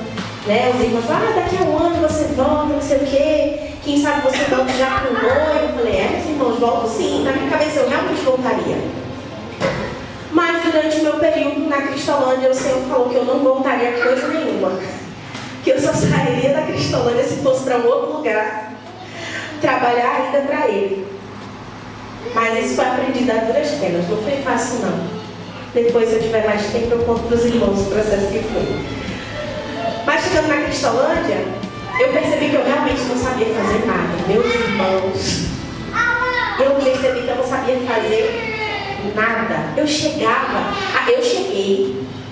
né? Os irmãos falaram, daqui a um ano você volta, não sei o quê. Quem sabe você volta já com o noivo. Eu falei, meus irmãos, volto sim. Na minha cabeça eu realmente voltaria. Mas durante o meu período na Cristolândia, o Senhor falou que eu não voltaria a coisa nenhuma. Que eu só sairia da Cristolândia se fosse para um outro lugar, trabalhar ainda para Ele. Mas isso foi aprendido a duras penas, não foi fácil não. Depois, se eu tiver mais tempo, eu conto para os irmãos o processo que foi. Mas chegando na Cristolândia, eu percebi que eu realmente não sabia fazer nada. Meus irmãos, eu percebi que eu não sabia fazer nada. Eu cheguei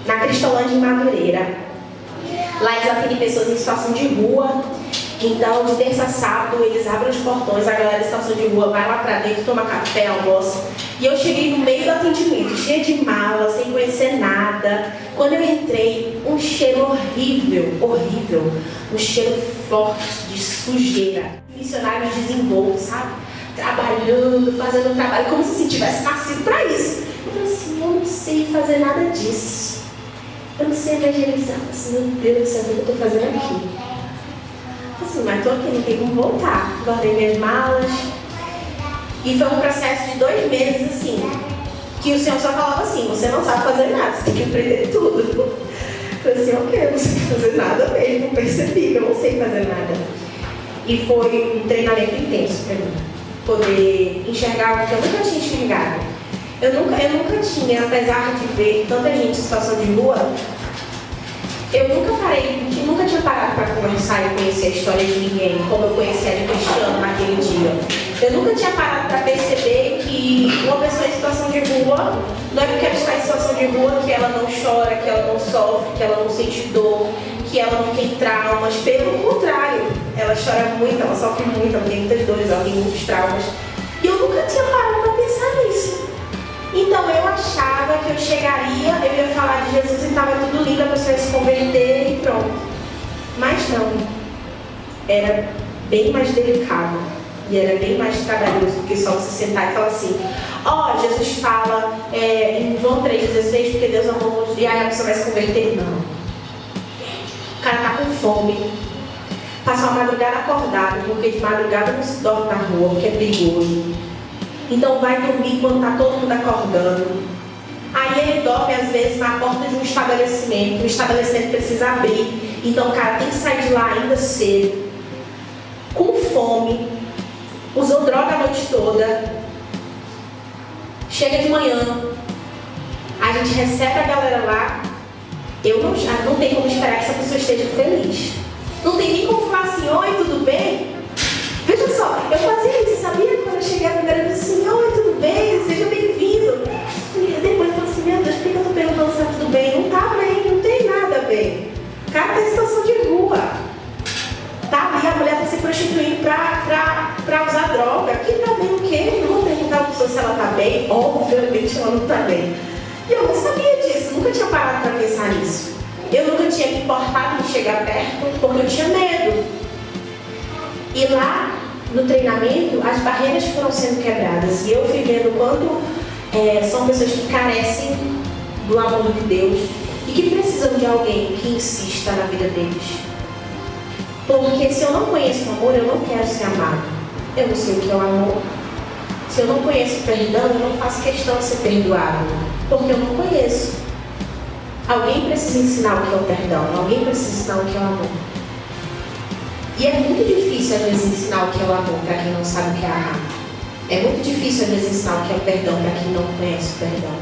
na Cristolândia em Madureira. Lá eles atendem pessoas em situação de rua. Então, de terça a sábado, eles abrem os portões, a galera em situação de rua vai lá pra dentro, toma café, almoça. E eu cheguei no meio do atendimento, cheia de mala, sem conhecer nada. Quando eu entrei, um cheiro horrível, um cheiro forte de sujeira. Missionários desenvoltos, sabe? Trabalhando, fazendo trabalho, como se tivesse nascido pra isso. Eu falei assim, eu não sei fazer nada disso. Eu não sei evangelizar. Assim, meu Deus do céu, o que eu tô fazendo aqui? Assim, mas tô aqui, não tem como voltar. Guardei minhas malas. E foi um processo de 2 meses, assim, que o Senhor só falava assim, você não sabe fazer nada, você tem que aprender tudo. Eu falei assim, ok, eu não sei fazer nada mesmo, percebi que eu não sei fazer nada. E foi um treinamento intenso para mim, poder enxergar o que eu nunca tinha enxergado. Eu nunca tinha, apesar de ver tanta gente em situação de rua, eu nunca tinha parado para conversar e conhecer a história de ninguém, como eu conhecia de Cristiano naquele dia. Eu nunca tinha parado para perceber que uma pessoa em situação de rua, não é porque ela está em situação de rua que ela não chora, que ela não sofre, que ela não sente dor, que ela não tem traumas. Pelo contrário, ela chora muito, ela sofre muito, ela tem muitas dores, ela tem muitos traumas. E eu nunca tinha parado para pensar nisso. Então eu achava que eu chegaria, eu ia falar de Jesus e estava tudo lindo, a pessoa ia se converter e pronto. Mas não. Era bem mais delicado. E era bem mais trabalhoso do que só você sentar e falar assim, Jesus fala em João 3,16, porque Deus amou o mundo e aí a pessoa vai se converter. Não. O cara tá com fome. Passou a madrugada acordado, porque de madrugada não se dorme na rua, porque é perigoso. Então vai dormir quando está todo mundo acordando. Aí ele dorme às vezes na porta de um estabelecimento. O estabelecimento precisa abrir. Então o cara tem que sair de lá ainda cedo. Com fome. Usou droga a noite toda. Chega de manhã. A gente recebe a galera lá. Não tem como esperar que essa pessoa esteja feliz. Não tem nem como falar assim, oi, tudo bem? Veja só, eu fazia isso, sabia? Quando eu cheguei na galera, eu disse assim, oi, tudo bem? Seja bem-vindo. E depois eu falei assim, meu Deus, por que eu estou perguntando se está tudo bem? Não está bem, não tem nada bem. O cara está em situação de rua. Tá ali, a mulher está se prostituindo para usar droga. Aqui está bem o quê? Eu vou perguntar a pessoa se ela está bem. Obviamente ela não está bem. E eu não sabia disso, nunca tinha parado para pensar nisso. Eu nunca tinha me importado de chegar perto, porque eu tinha medo. E lá, no treinamento, as barreiras foram sendo quebradas. E eu fui vendo quanto são pessoas que carecem do amor de Deus e que precisam de alguém que insista na vida deles. Porque se eu não conheço o amor, eu não quero ser amado. Eu não sei o que é o amor. Se eu não conheço o perdão, eu não faço questão de ser perdoado. Porque eu não conheço. Alguém precisa ensinar o que é o perdão. Alguém precisa ensinar o que é o amor. E é muito difícil, às vezes, ensinar o que é o amor para quem não sabe o que é amar. É muito difícil, às vezes, ensinar o que é o perdão para quem não conhece o perdão.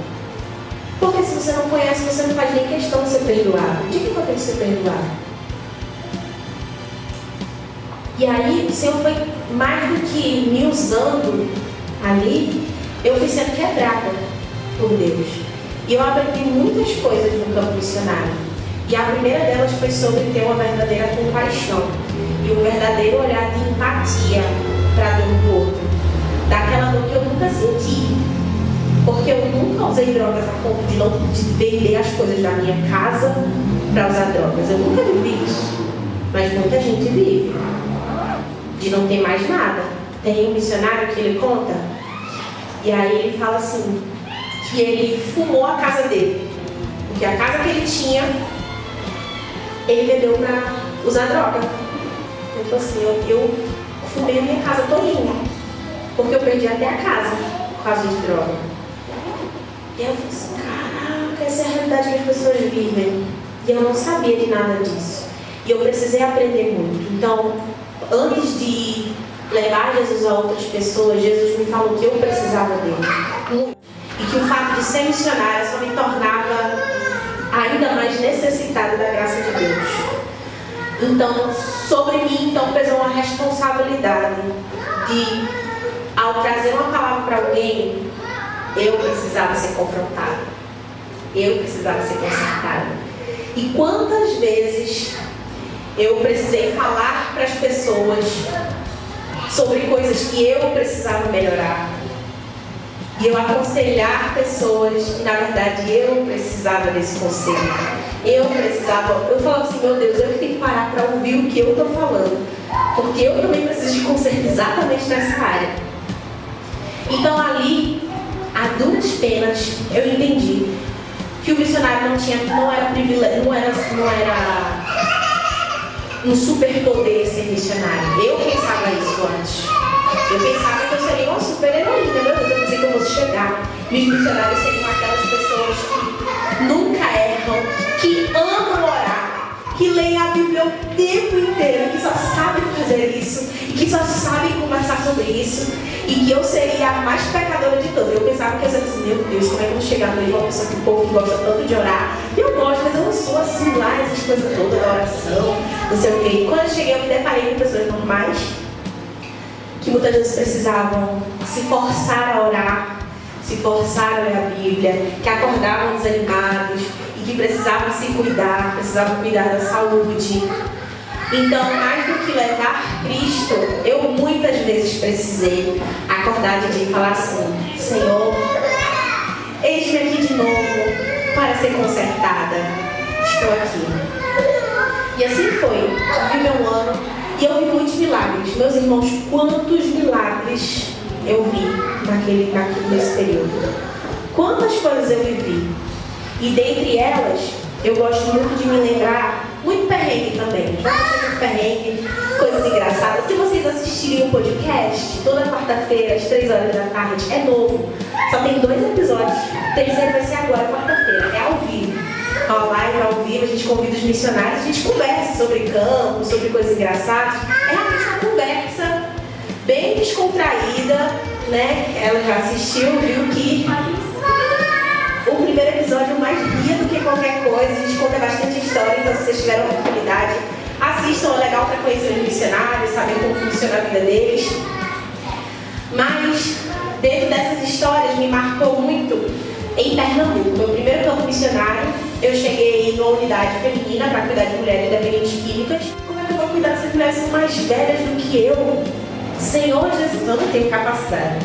Porque se você não conhece, você não faz nem questão de ser perdoado. De que eu tenho que ser perdoado? E aí, o Senhor foi mais do que me usando ali, eu fui sendo quebrada por Deus. E eu aprendi muitas coisas no campo missionário. E a primeira delas foi sobre ter uma verdadeira compaixão e um verdadeiro olhar de empatia para a dor do outro. Daquela dor que eu nunca senti. Porque eu nunca usei drogas a ponto de vender as coisas da minha casa para usar drogas. Eu nunca vivi isso. Mas muita gente vive. De não ter mais nada. Tem um missionário que ele conta, e aí ele fala assim, que ele fumou a casa dele. Porque a casa que ele tinha, ele vendeu para usar droga. Ele falou assim, eu fumei a minha casa todinha, porque eu perdi até a casa por causa de droga. E eu falei assim, caraca, essa é a realidade que as pessoas vivem. E eu não sabia de nada disso. E eu precisei aprender muito. Então, antes de levar Jesus a outras pessoas, Jesus me falou que eu precisava dele. e que o fato de ser missionária só me tornava ainda mais necessitada da graça de Deus. Então, sobre mim, pesou uma responsabilidade de, ao trazer uma palavra para alguém, eu precisava ser confrontada. Eu precisava ser consertada. E quantas vezes eu precisei falar para as pessoas sobre coisas que eu precisava melhorar. E eu aconselhar pessoas que, na verdade, eu precisava desse conselho. Eu falava assim, meu Deus, eu tenho que parar para ouvir o que eu estou falando. Porque eu também preciso de conserto exatamente nessa área. Então ali, a duras penas, eu entendi que o missionário não era privilégio, não era um superpoder ser missionário. Eu pensava isso antes. Eu pensava que eu seria uma super heroína, meu Deus, eu pensei que eu fosse chegar. Meus missionários seriam aquelas pessoas que nunca erram, que amam orar, que leem a Bíblia o tempo inteiro, que só sabem fazer isso, e que só sabem conversar sobre isso, e que eu seria a mais pecadora de todas. Eu pensava que eu seria assim, meu Deus, como é que eu vou chegar no uma pessoa que o povo gosta tanto de orar? E eu gosto, mas eu não sou assim lá, essas coisas todas da oração, não sei o quê. Quando eu cheguei, eu me deparei com pessoas normais, que muitas vezes precisavam se forçar a orar, se forçar a ler a Bíblia, que acordavam desanimados e que precisavam se cuidar, precisavam cuidar da saúde. Então, mais do que levar Cristo, eu muitas vezes precisei acordar de dia e falar assim, Senhor, eis-me aqui de novo para ser consertada. Estou aqui. E assim foi. Vivi meu ano e eu vi muitos milagres. Meus irmãos, quantos milagres eu vi nesse período. Quantas coisas eu vivi. E dentre elas, eu gosto muito de me lembrar, muito perrengue também. Já passei muito perrengue, coisas engraçadas. Se vocês assistirem o podcast, toda quarta-feira, às 3 horas da tarde, é novo. Só tem 2 episódios. O terceiro vai ser agora, quarta-feira. É ao vivo. Uma live ao vivo, a gente convida os missionários, a gente conversa sobre campo, sobre coisas engraçadas. É realmente uma conversa bem descontraída, né? Ela já assistiu, viu que o primeiro episódio mais ria do que qualquer coisa. A gente conta bastante história, então se vocês tiverem a oportunidade, assistam, é legal para conhecer os missionários, saber como funciona a vida deles. Mas dentro dessas histórias me marcou muito em Pernambuco. Meu primeiro campo missionário, eu cheguei numa unidade feminina para cuidar de mulheres dependentes químicas. Como é que eu vou cuidar dessas mulheres que são mais velhas do que eu? Senhor Jesus, eu não tenho capacidade.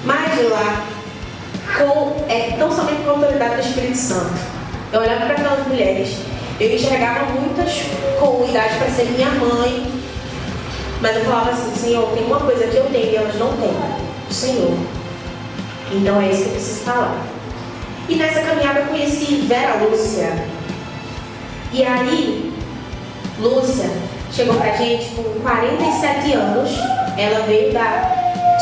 Mas lá, tão somente com a autoridade do Espírito Santo, eu olhava para aquelas mulheres, eu enxergava muitas com idade para ser minha mãe, mas eu falava assim, Senhor, tem uma coisa que eu tenho e elas não têm, o Senhor. Então é isso que eu preciso falar. E nessa caminhada eu conheci Vera Lúcia. E aí, Lúcia chegou pra gente com 47 anos. Ela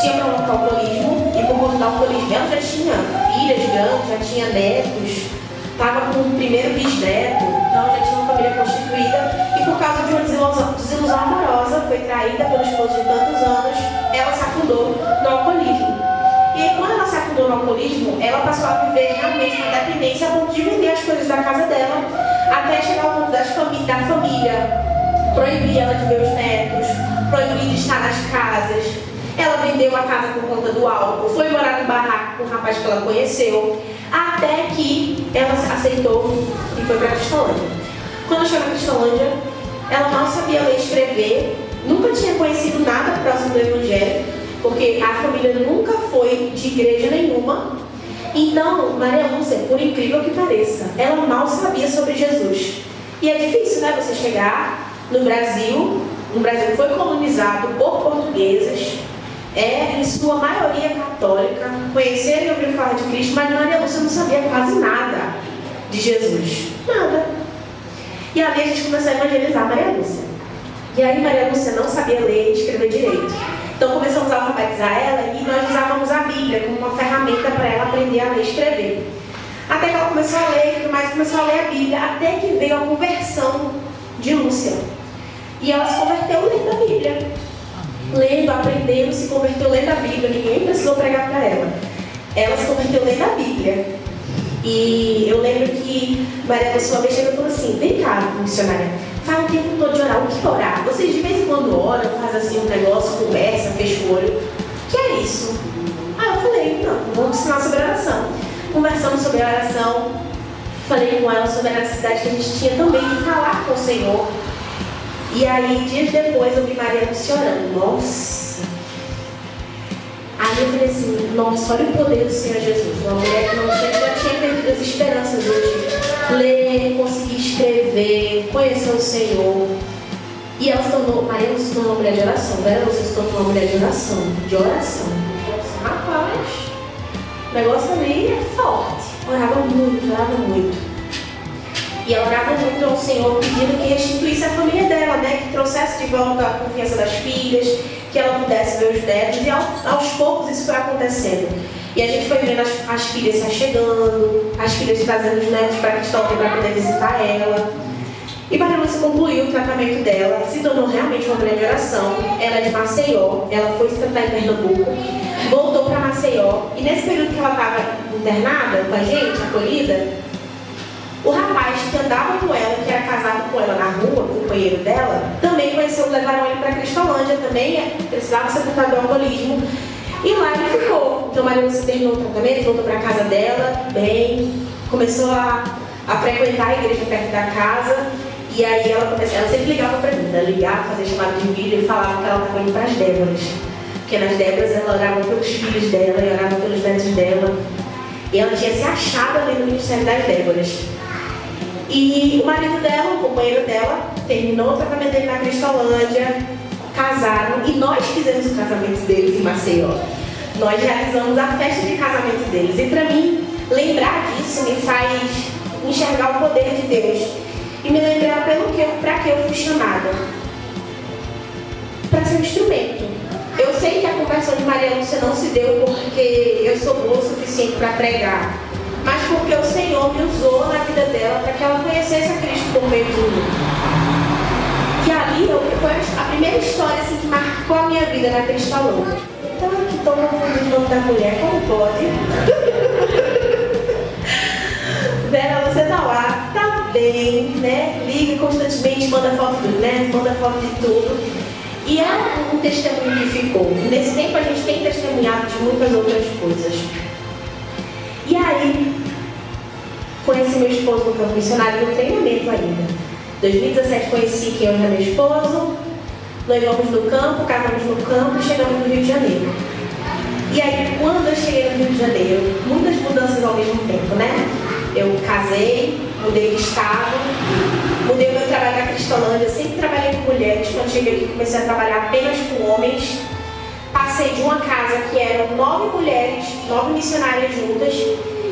tinha problema com alcoolismo, e por conta do alcoolismo ela já tinha filhas grandes, já tinha netos, estava com o primeiro bisneto, então já tinha uma família constituída, e por causa de uma desilusão amorosa, foi traída pelo esposo de tantos anos, ela se afundou no alcoolismo. E aí, quando ela se afundou no alcoolismo, ela passou a viver realmente uma dependência a ponto de vender as coisas da casa dela, até chegar ao ponto da família proibir ela de ver os netos, proibir de estar nas casas. Ela vendeu a casa por conta do álcool, foi morar no barraco com um rapaz que ela conheceu, até que ela aceitou e foi para Cristolândia. Quando chegou na Cristolândia, ela mal sabia ler e escrever, nunca tinha conhecido nada próximo do Evangelho, porque a família nunca foi de igreja nenhuma. Então, Maria Lúcia, por incrível que pareça, ela mal sabia sobre Jesus. E é difícil, né, você chegar no Brasil. O Brasil foi colonizado por portugueses, em sua maioria católica, conheceram e ouviram falar de Cristo, mas Maria Lúcia não sabia quase nada de Jesus. Nada. E ali a gente começou a evangelizar Maria Lúcia. E aí Maria Lúcia não sabia ler e escrever direito. Então começamos a alfabetizar ela e nós usávamos a Bíblia como uma ferramenta para ela aprender a ler e escrever. Até que ela começou a ler e tudo mais, começou a ler a Bíblia, até que veio a conversão de Lúcia. E ela se converteu lendo a Bíblia. Lendo, aprendendo, se converteu lendo a Bíblia, ninguém precisou pregar para ela. ela se converteu lendo a Bíblia. E eu lembro que Maria Lúcia uma vez chegou e falou assim: vem cá, missionária, fala o tempo todo de orar. O que é orar? Vocês de vez em quando oram, fazem assim um negócio, conversa, fecha o olho. O que é isso? Aí eu falei: não, vamos ensinar sobre oração. Conversamos sobre a oração, falei com ela sobre a necessidade que a gente tinha também de falar com o Senhor. E aí, dias depois, eu vi Maria Lúcia orando. Nossa! Aí eu falei assim: nossa, olha o poder do Senhor Jesus. Uma mulher que já tinha perdido as esperanças hoje. Ler, conseguir escrever, conhecer o Senhor. E ela se tornou, Maria Lúcia se tornou uma mulher de oração. Maria Lúcia se tornou uma mulher de oração. De oração. Rapaz, o negócio ali é forte. Orava muito. E ela orava muito ao Senhor, pedindo que restituísse a família dela, né? Que trouxesse de volta a confiança das filhas, que ela pudesse ver os netos. E aos poucos isso foi acontecendo. E a gente foi vendo as filhas se achegando, as filhas trazendo os netos para Cristóvão para poder visitar ela. E Maria Lúcia concluiu o tratamento dela, se tornou realmente uma mulher de oração. Ela é de Maceió, ela foi se tratar em Pernambuco, voltou para Maceió. E nesse período que ela estava internada com a gente, acolhida, o rapaz que andava com ela, que era casado com ela na rua, o companheiro dela, também conheceu, levaram ele para Cristolândia, também precisava ser tratado do alcoolismo. E lá ele ficou. Então Maria Lúcia terminou o tratamento, voltou para a casa dela, bem, começou a frequentar a igreja perto da casa. E aí ela sempre ligava para mim, ligava, fazia chamada de vídeo e falava que ela estava indo para as Déboras. Porque nas Déboras ela orava pelos filhos dela e orava pelos netos dela. E ela tinha se achado ali no Ministério das Déboras. E o marido dela, o companheiro dela, terminou o tratamento dele na Cristolândia, casaram e nós fizemos o casamento deles em Maceió. Nós realizamos a festa de casamento deles. E para mim, lembrar disso me faz enxergar o poder de Deus e me lembrar para que eu fui chamada. Para ser um instrumento. Eu sei que a conversão de Maria Lúcia não se deu porque eu sou boa o suficiente para pregar, mas porque o Senhor me usou na vida dela para que ela conhecesse a Cristo por meio de mim. E ali foi a primeira história assim, que marcou a minha vida na Cristolândia. Então aqui estou confundindo o nome da mulher, como pode? Vera, você tá lá, tá bem, né? Liga constantemente, manda foto do neto, manda foto de tudo. E é um testemunho que ficou. Nesse tempo a gente tem testemunhado de muitas outras coisas. E aí, conheci meu esposo no campo missionário no treinamento ainda. Em 2017 conheci quem hoje é meu esposo, noivamos no campo, casamos no campo e chegamos no Rio de Janeiro. E aí, quando eu cheguei no Rio de Janeiro, muitas mudanças ao mesmo tempo, né? Eu casei, mudei de estado, mudei o meu trabalho na Cristolândia, sempre trabalhei com mulheres. Quando cheguei aqui, comecei a trabalhar apenas com homens. Passei de uma casa que eram 9 mulheres, 9 missionárias juntas.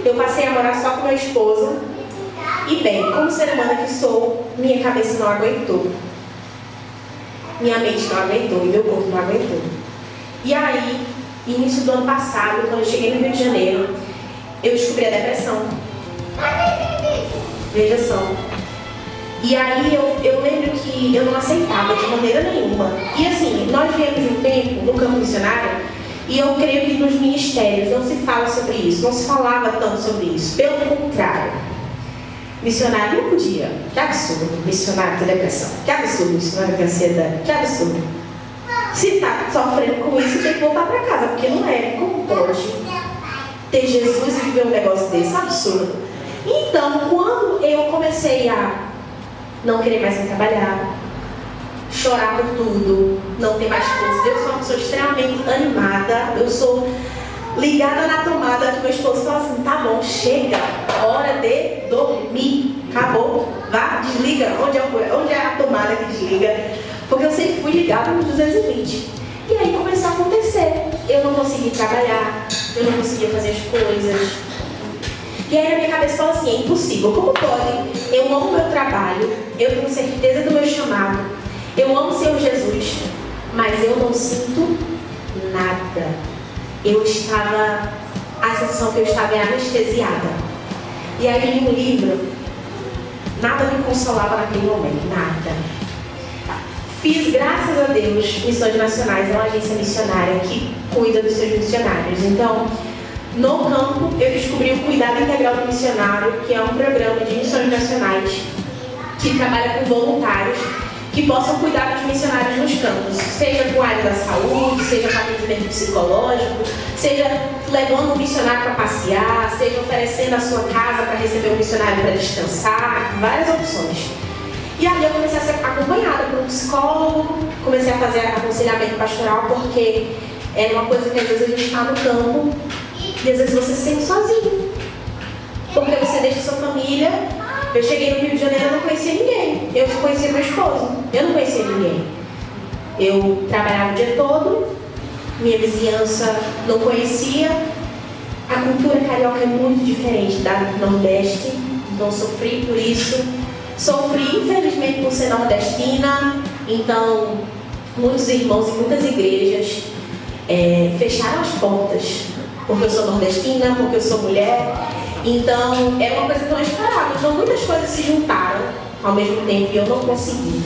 Eu passei a morar só com meu esposo. E bem, como ser humana que sou, minha cabeça não aguentou. Minha mente não aguentou e meu corpo não aguentou. E aí, início do ano passado, quando eu cheguei no Rio de Janeiro, eu descobri a depressão. Veja só. E aí eu lembro que eu não aceitava de maneira nenhuma. E assim, nós viemos de um tempo no campo missionário, e eu creio que nos ministérios não se fala sobre isso, não se falava tanto sobre isso. Pelo contrário, missionário não podia. Que absurdo, missionário ter depressão. Que absurdo, missionário ter ansiedade. Que absurdo. Se está sofrendo com isso, tem que voltar para casa, porque não é. Como pode ter Jesus e viver um negócio desse? Absurdo. Então, quando eu comecei a não querer mais ir trabalhar, chorar por tudo, não ter mais força, eu sou uma pessoa extremamente animada, eu sou ligada na tomada, que meu esposo fala assim: tá bom, chega, hora de dormir, acabou, vá, desliga, onde é a tomada que desliga? Porque eu sempre fui ligada nos 220. E aí começou a acontecer, eu não conseguia trabalhar, eu não conseguia fazer as coisas. E aí na minha cabeça falou assim: é impossível, como pode? Eu amo meu trabalho, eu tenho certeza do meu chamado, eu amo o Senhor Jesus, mas eu não sinto nada. A sensação que eu estava anestesiada. E aí li um livro, nada me consolava naquele momento, nada. Fiz, graças a Deus, Missões Nacionais, é uma agência missionária que cuida dos seus missionários. Então, No campo, eu descobri o Cuidado Integral do Missionário, que é um programa de missões nacionais que trabalha com voluntários que possam cuidar dos missionários nos campos, seja com a área da saúde, seja com atendimento psicológico, seja levando um missionário para passear, seja oferecendo a sua casa para receber um missionário para descansar, várias opções. E ali eu comecei a ser acompanhada por um psicólogo, comecei a fazer aconselhamento pastoral, porque é uma coisa que às vezes a gente está no campo e às vezes você se sente sozinho, porque você deixa sua família. Eu cheguei no Rio de Janeiro e não conhecia ninguém. Eu só conhecia meu esposo. Eu não conhecia ninguém. Eu trabalhava o dia todo, minha vizinhança não conhecia. A cultura carioca é muito diferente da do Nordeste, então sofri por isso. Sofri, infelizmente, por ser nordestina. Então, muitos irmãos e muitas igrejas fecharam as portas, porque eu sou nordestina, porque eu sou mulher. Então, é uma coisa que eu não esperava. Então, muitas coisas se juntaram ao mesmo tempo e eu não consegui.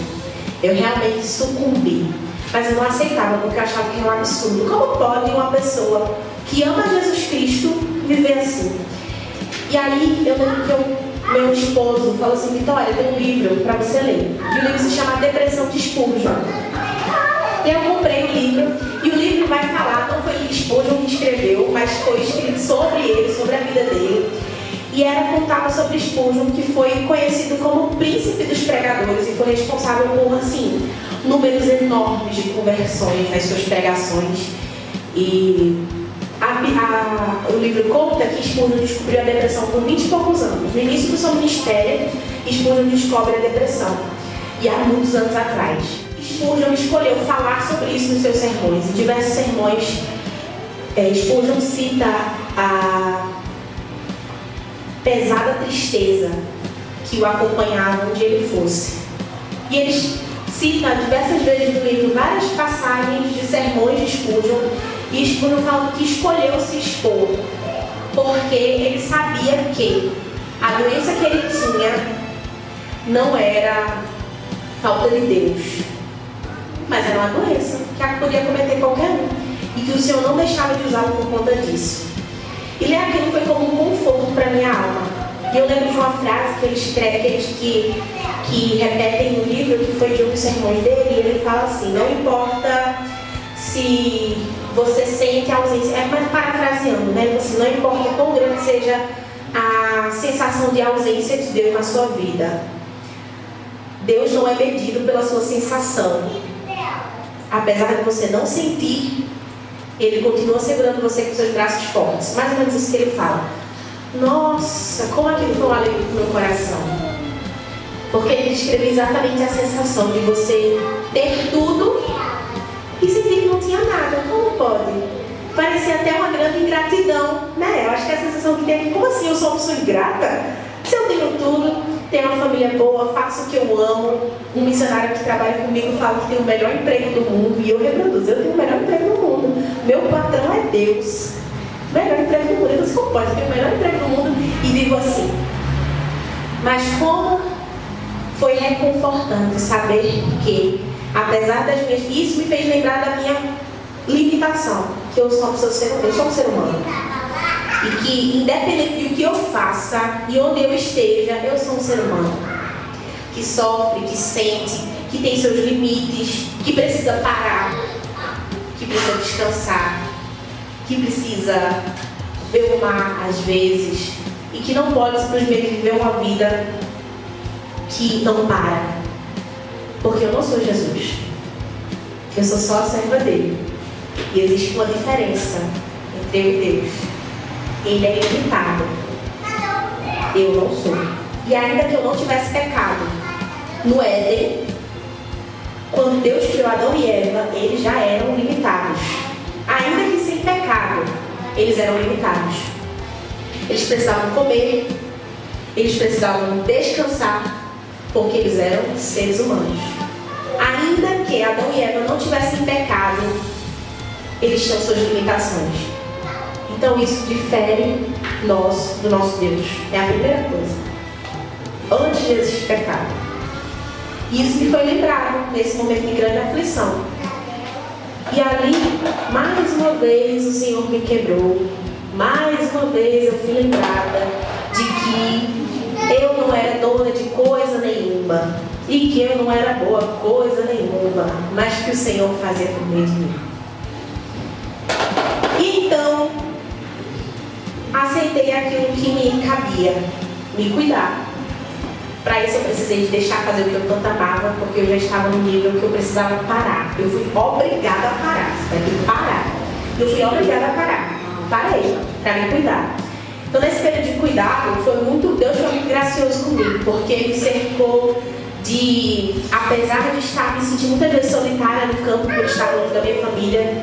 Eu realmente sucumbi. Mas eu não aceitava, porque eu achava que era um absurdo. Como pode uma pessoa que ama Jesus Cristo viver assim? E aí, eu lembro que meu esposo falou assim: Vitória, tem um livro para você ler. E o livro se chama Depressão de Spurgeon. E eu comprei o livro, e o livro vai falar, não foi Spurgeon que escreveu, mas foi escrito sobre ele, sobre a vida dele. E contava sobre Spurgeon, que foi conhecido como o príncipe dos pregadores e foi responsável por, assim, números enormes de conversões nas suas pregações. E o livro conta que Spurgeon descobriu a depressão com 20 e poucos anos. No início do seu ministério, Spurgeon descobre a depressão. E há muitos anos atrás, Spurgeon escolheu falar sobre isso nos seus sermões. Em diversos sermões, Spurgeon cita a pesada tristeza que o acompanhava onde ele fosse. E ele cita diversas vezes no livro várias passagens de sermões de Spurgeon. E Spurgeon fala que escolheu se expor porque ele sabia que a doença que ele tinha não era falta de Deus, mas era uma doença que podia cometer qualquer um e que o Senhor não deixava de usá-lo por conta disso. E ler aquilo foi como um conforto para minha alma. E eu lembro de uma frase que ele escreve, que repetem no livro, que foi de um dos sermões dele, e ele fala assim: não importa se você sente a ausência, mas parafraseando, né? Assim, não importa quão grande seja a sensação de ausência de Deus na sua vida, Deus não é medido pela sua sensação. Apesar de você não sentir, Ele continua segurando você com seus braços fortes. Mais ou menos isso que ele fala. Nossa, como aquilo foi um alívio para o meu coração. Porque ele descreveu exatamente a sensação de você ter tudo e sentir que não tinha nada. Como pode? Parecia até uma grande ingratidão, né? Eu acho que é a sensação que tem. Como assim eu sou uma pessoa ingrata? Se eu tenho tudo, tenho uma família boa, faço o que eu amo. Um missionário que trabalha comigo fala que tem o melhor emprego do mundo e eu reproduzo. Eu tenho o melhor emprego do mundo. Meu patrão é Deus. O melhor emprego do mundo. Eu disse, como pode ter o melhor emprego do mundo e vivo assim? Mas como foi reconfortante saber que, apesar das minhas... Isso me fez lembrar da minha limitação. Que eu sou um ser humano. E que, independente do que eu faça e onde eu esteja, eu sou um ser humano. Que sofre, que sente, que tem seus limites, que precisa parar, que precisa descansar, que precisa ver o mar às vezes e que não pode simplesmente viver uma vida que não para. Porque eu não sou Jesus. Eu sou só a serva dele. E existe uma diferença entre eu e Deus. Ele é ilimitado. Eu não sou. E ainda que eu não tivesse pecado, no Éden, quando Deus criou Adão e Eva, eles já eram limitados. Ainda que sem pecado, eles eram limitados. Eles precisavam comer, eles precisavam descansar, porque eles eram seres humanos. Ainda que Adão e Eva não tivessem pecado, eles tinham suas limitações. Então isso difere nós do nosso Deus. É a primeira coisa. Antes de existir pecado. E isso me foi lembrado nesse momento de grande aflição. E ali, mais uma vez, o Senhor me quebrou. mais uma vez eu fui lembrada de que eu não era dona de coisa nenhuma e que eu não era boa coisa nenhuma, mas que o Senhor fazia por meio de mim. Então, aceitei aquilo que me cabia, me cuidar. Para isso eu precisei de deixar fazer o que eu tanto amava, porque eu já estava no nível que eu precisava parar. Eu fui obrigada a parar. Você vai ter que parar. Eu fui obrigada a parar. Parei, para me cuidar. Então nesse período de cuidado, Deus foi muito gracioso comigo, porque Ele me cercou de, apesar de estar me sentindo muitas vezes solitária no campo por estar longe da minha família,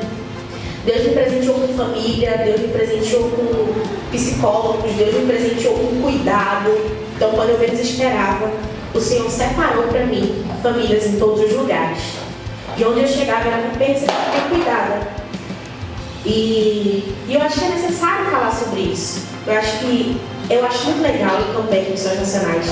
Deus me presenteou com família, Deus me presenteou com psicólogos, Deus me presenteou com cuidado. Então quando eu menos esperava, o Senhor separou para mim famílias em todos os lugares. E onde eu chegava era muito bem cuidada. E eu acho que é necessário falar sobre isso. Eu acho muito legal também em Missões Nacionais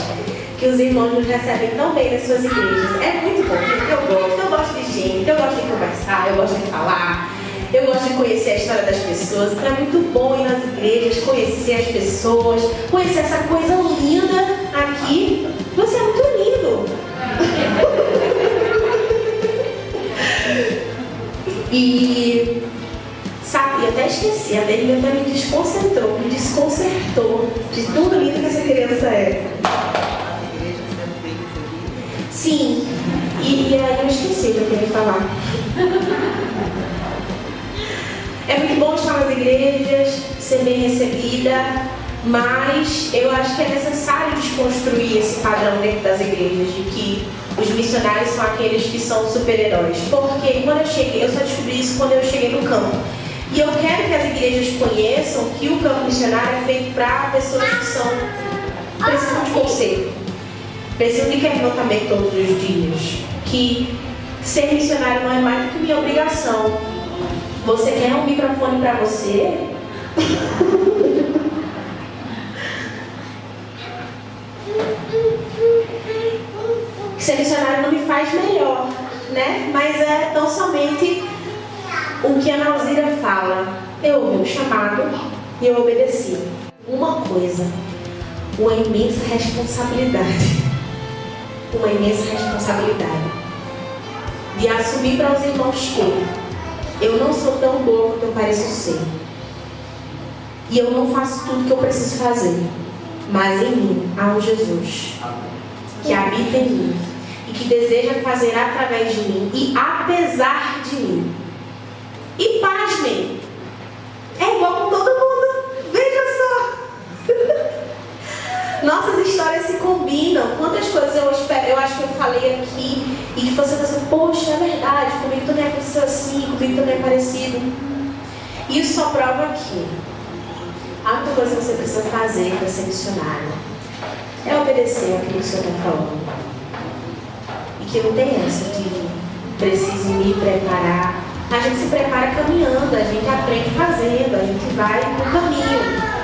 que os irmãos nos recebem tão bem nas suas igrejas. É muito bom, porque eu gosto de gente, eu gosto de conversar, eu gosto de falar, eu gosto de conhecer a história das pessoas. Então é muito bom ir nas igrejas, conhecer as pessoas, conhecer essa coisa linda aqui. Você é muito lindo. E sabe, até esqueci, a dele até me desconcentrou, me desconcertou de tudo lindo que essa criança é. Sim, e aí eu esqueci o que eu queria falar. É muito bom estar nas igrejas, ser bem recebida, mas eu acho que é necessário desconstruir esse padrão dentro das igrejas de que os missionários são aqueles que são super-heróis. Porque quando eu cheguei, eu só descobri isso quando eu cheguei no campo. E eu quero que as igrejas conheçam que o campo missionário é feito para pessoas que precisam de conselho, precisam de quebrantamento todos os dias. Que ser missionário não é mais do que minha obrigação. Você quer um microfone para você? Ser missionário não me faz melhor, né? Mas é tão somente o que a Nalzira fala. Eu ouvi um chamado e eu obedeci. Uma coisa, uma imensa responsabilidade. Uma imensa responsabilidade de assumir para os irmãos que eu não sou tão boa quanto eu pareço ser. E eu não faço tudo que eu preciso fazer. Mas em mim há um Jesus que habita em mim e que deseja fazer através de mim e apesar de mim. E pasmem, é igual com todo mundo. Veja só. Nossas histórias se combinam. Quantas coisas eu acho que eu falei aqui e que você pensa, poxa, é verdade, comigo também aconteceu assim, comigo também é parecido. Isso só prova que a única coisa que você precisa fazer para ser missionário é obedecer aquilo que o Senhor está falando. E que não tem essa de preciso me preparar. A gente se prepara caminhando, a gente aprende fazendo, a gente vai no caminho.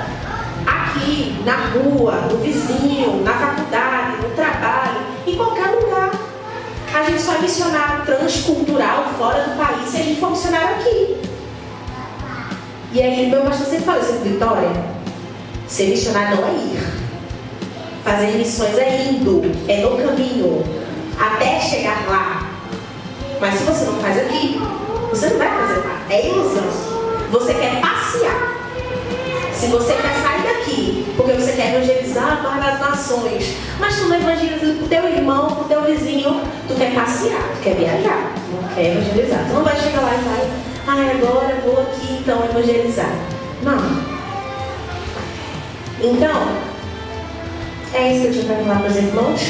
Aqui, na rua, no vizinho, na faculdade, no trabalho, em qualquer lugar. A gente só é missionário transcultural fora do país se a gente for missionário aqui. E aí, meu pastor sempre fala isso, Vitória, ser missionário não é ir. Fazer missões é indo, é no caminho, até chegar lá. Mas se você não faz aqui, você não vai fazer lá. É ilusão. Você quer passear. Se você quer sair daqui, porque você quer evangelizar para as nações, mas tu não evangeliza para o teu irmão, para o teu vizinho, tu quer passear, tu quer viajar, não quer evangelizar. Tu não vai chegar lá e vai, agora eu vou aqui então evangelizar. Não. Então, é isso que eu tinha para falar para os irmãos.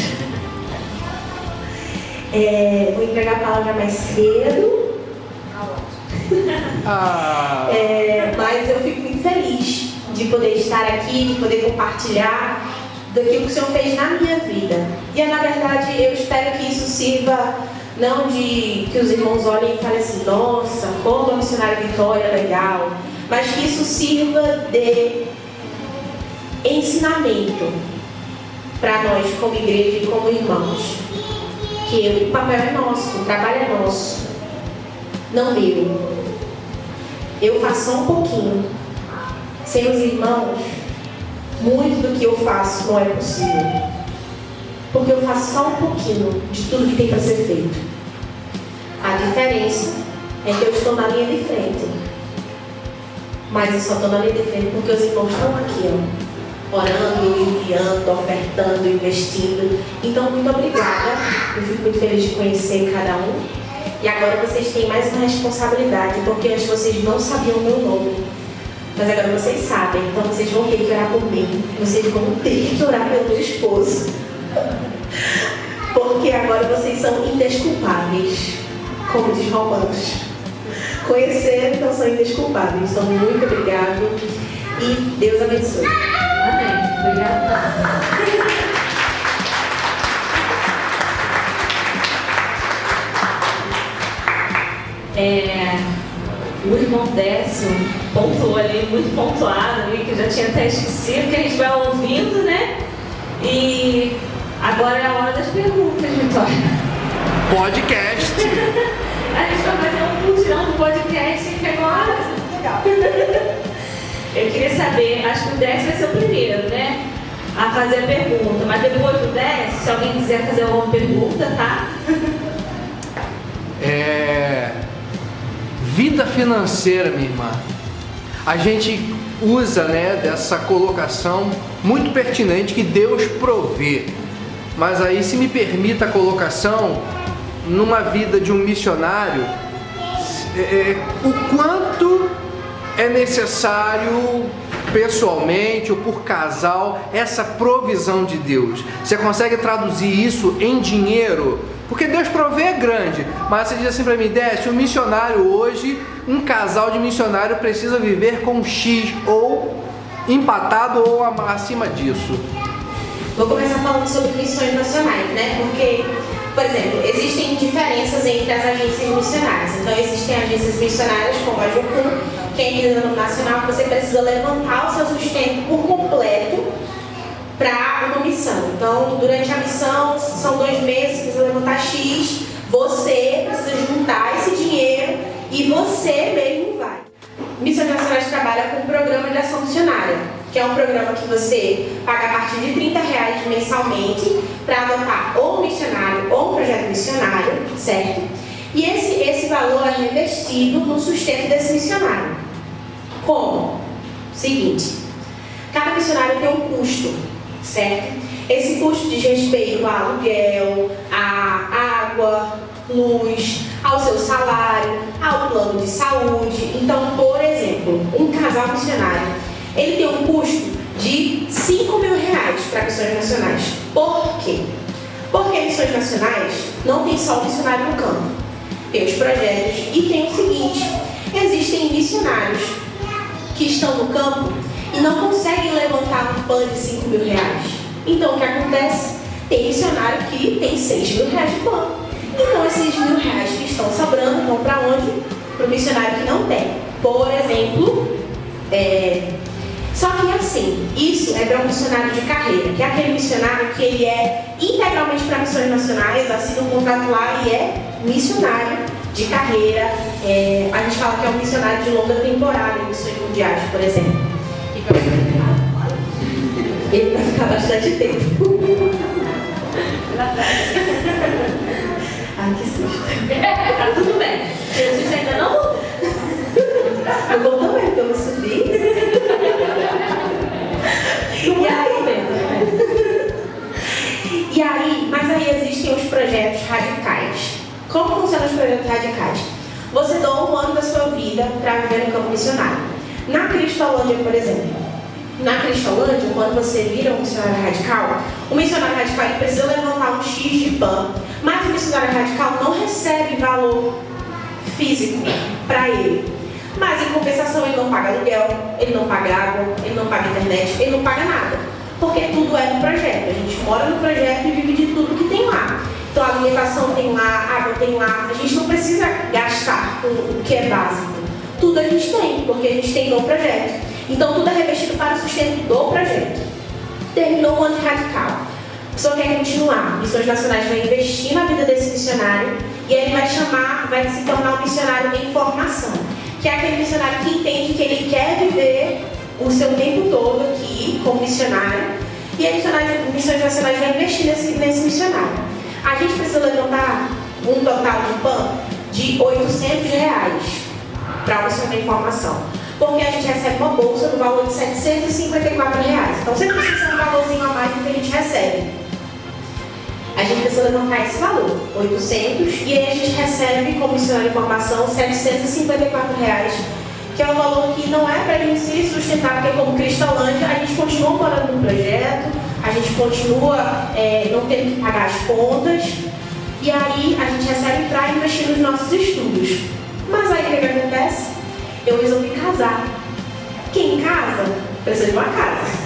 Vou entregar a palavra mais cedo. Mas eu fico muito feliz de poder estar aqui, de poder compartilhar daquilo que o Senhor fez na minha vida. E na verdade eu espero que isso sirva, não de que os irmãos olhem e falem assim, nossa, como a missionária Vitória é legal, mas que isso sirva de ensinamento para nós como igreja e como irmãos. Que o papel é nosso, o trabalho é nosso, não meu. Eu faço só um pouquinho. Sem os irmãos, muito do que eu faço não é possível. Porque eu faço só um pouquinho de tudo que tem para ser feito. A diferença é que eu estou na linha de frente. Mas eu só estou na linha de frente porque os irmãos estão aqui, ó, orando, enviando, ofertando, investindo. Então, muito obrigada. Eu fico muito feliz de conhecer cada um. E agora vocês têm mais uma responsabilidade, porque antes vocês não sabiam o meu nome. Mas agora vocês sabem, então vocês vão ter que orar por mim. Vocês vão ter que orar pelo meu esposo. Porque agora vocês são indesculpáveis, como diz Romanos. Conheceram, então são indesculpáveis. Então, muito obrigado e Deus abençoe. Amém. Obrigada. O irmão Décio pontuou ali, muito pontuado ali, que eu já tinha até esquecido, que a gente vai ouvindo, né? E agora é a hora das perguntas, Vitória. Podcast. A gente vai fazer um mutirão do podcast aqui agora. Legal. Eu queria saber, acho que o Décio vai ser o primeiro, né? A fazer a pergunta. Mas depois do Décio, se alguém quiser fazer alguma pergunta, tá? Vida financeira, minha irmã. A gente usa, né, dessa colocação muito pertinente que Deus provê. Mas aí, se me permita a colocação, numa vida de um missionário, o quanto é necessário pessoalmente ou por casal essa provisão de Deus. Você consegue traduzir isso em dinheiro? Porque Deus provê é grande, mas você diz assim para mim, Décio, um missionário hoje, um casal de missionário precisa viver com X ou empatado ou acima disso. Vou começar falando sobre missões nacionais, né? Porque, por exemplo, existem diferenças entre as agências missionárias. Então, existem agências missionárias como a Jucum, que é em nível nacional, que você precisa levantar o seu sustento por completo para uma missão. Então, durante a missão, são 2 meses, você precisa levantar X, você precisa juntar esse dinheiro e você mesmo vai. Missões Nacionais trabalha com um programa de ação missionária, que é um programa que você paga a partir de R$30 mensalmente para adotar ou um missionário ou um projeto missionário, certo? E esse valor é investido no sustento desse missionário. Como? Seguinte, cada missionário tem um custo, certo? Esse custo diz respeito a aluguel, a água, luz, ao seu salário, ao plano de saúde. Então, por exemplo, um casal missionário, ele tem um custo de R$5.000 para missões nacionais. Por quê? Porque missões nacionais não tem só o missionário no campo. Tem os projetos e tem o seguinte, existem missionários que estão no campo e não conseguem levantar um PAN de R$5.000. Então, o que acontece? Tem missionário que tem R$6.000 de PAN. Então, esses R$1.000 que estão sobrando vão para onde? Para o missionário que não tem. Por exemplo, só que assim, isso é para um missionário de carreira, que é aquele missionário que ele é integralmente para missões nacionais, assina um contrato lá e é missionário de carreira. A gente fala que é um missionário de longa temporada em missões mundiais, por exemplo. Ele vai ficar bastante tempo. Ai, que susto. Tá tudo bem. Jesus ainda não voltou. Eu vou também, porque eu vou subir. Mas aí existem os projetos radicais. Como funcionam os projetos radicais? Você doa 1 ano da sua vida para viver no campo missionário. Na Cristolândia, por exemplo. Na Cristolândia, quando você vira um missionário radical, o missionário radical ele precisa levantar um X de PAN, mas o missionário radical não recebe valor físico para ele. Mas em compensação ele não paga aluguel, ele não paga água, ele não paga internet, ele não paga nada. Porque tudo é do projeto. A gente mora no projeto e vive de tudo que tem lá. Então a alimentação tem lá, a água tem lá. A gente não precisa gastar com o que é básico. Tudo a gente tem, porque a gente tem no projeto. Então tudo é revestido para o sustento do projeto. Terminou o ano radical. A pessoa quer continuar. Missões Nacionais vai investir na vida desse missionário e ele vai se tornar um missionário em formação. Que é aquele missionário que entende que ele quer viver o seu tempo todo aqui como missionário, e a Missões Nacionais vai investir nesse missionário. A gente precisa levantar um total de PAN de R$800 para o missionário de formação, porque a gente recebe uma bolsa no valor de R$754. Então sempre precisa ser um valorzinho a mais do que a gente recebe. A gente precisa levantar esse valor, 800, e aí a gente recebe como missionário de formação R$754, que é um valor que não é para a gente se sustentar, porque como Cristolândia a gente continua morando no projeto, a gente continua não tendo que pagar as contas, e aí a gente recebe para investir nos nossos estudos. Mas aí o que acontece? Eu resolvi casar. Quem casa precisa de uma casa.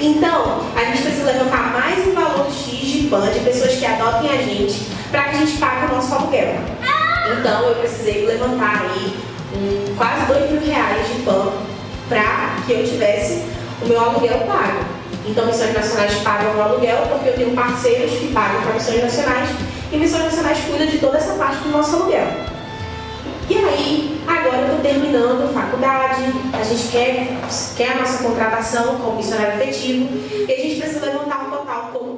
Então, a gente precisa levantar mais um valor X de PAN, de pessoas que adotem a gente, para que a gente pague o nosso aluguel. Então, eu precisei levantar aí quase R$2.000 de PAN para que eu tivesse o meu aluguel pago. Então, Missões Nacionais pagam o aluguel, porque eu tenho parceiros que pagam para Missões Nacionais, e Missões Nacionais cuida de toda essa parte do nosso aluguel. E aí, agora eu estou terminando a faculdade, a gente quer a nossa contratação como missionário efetivo, e a gente precisa levantar um total como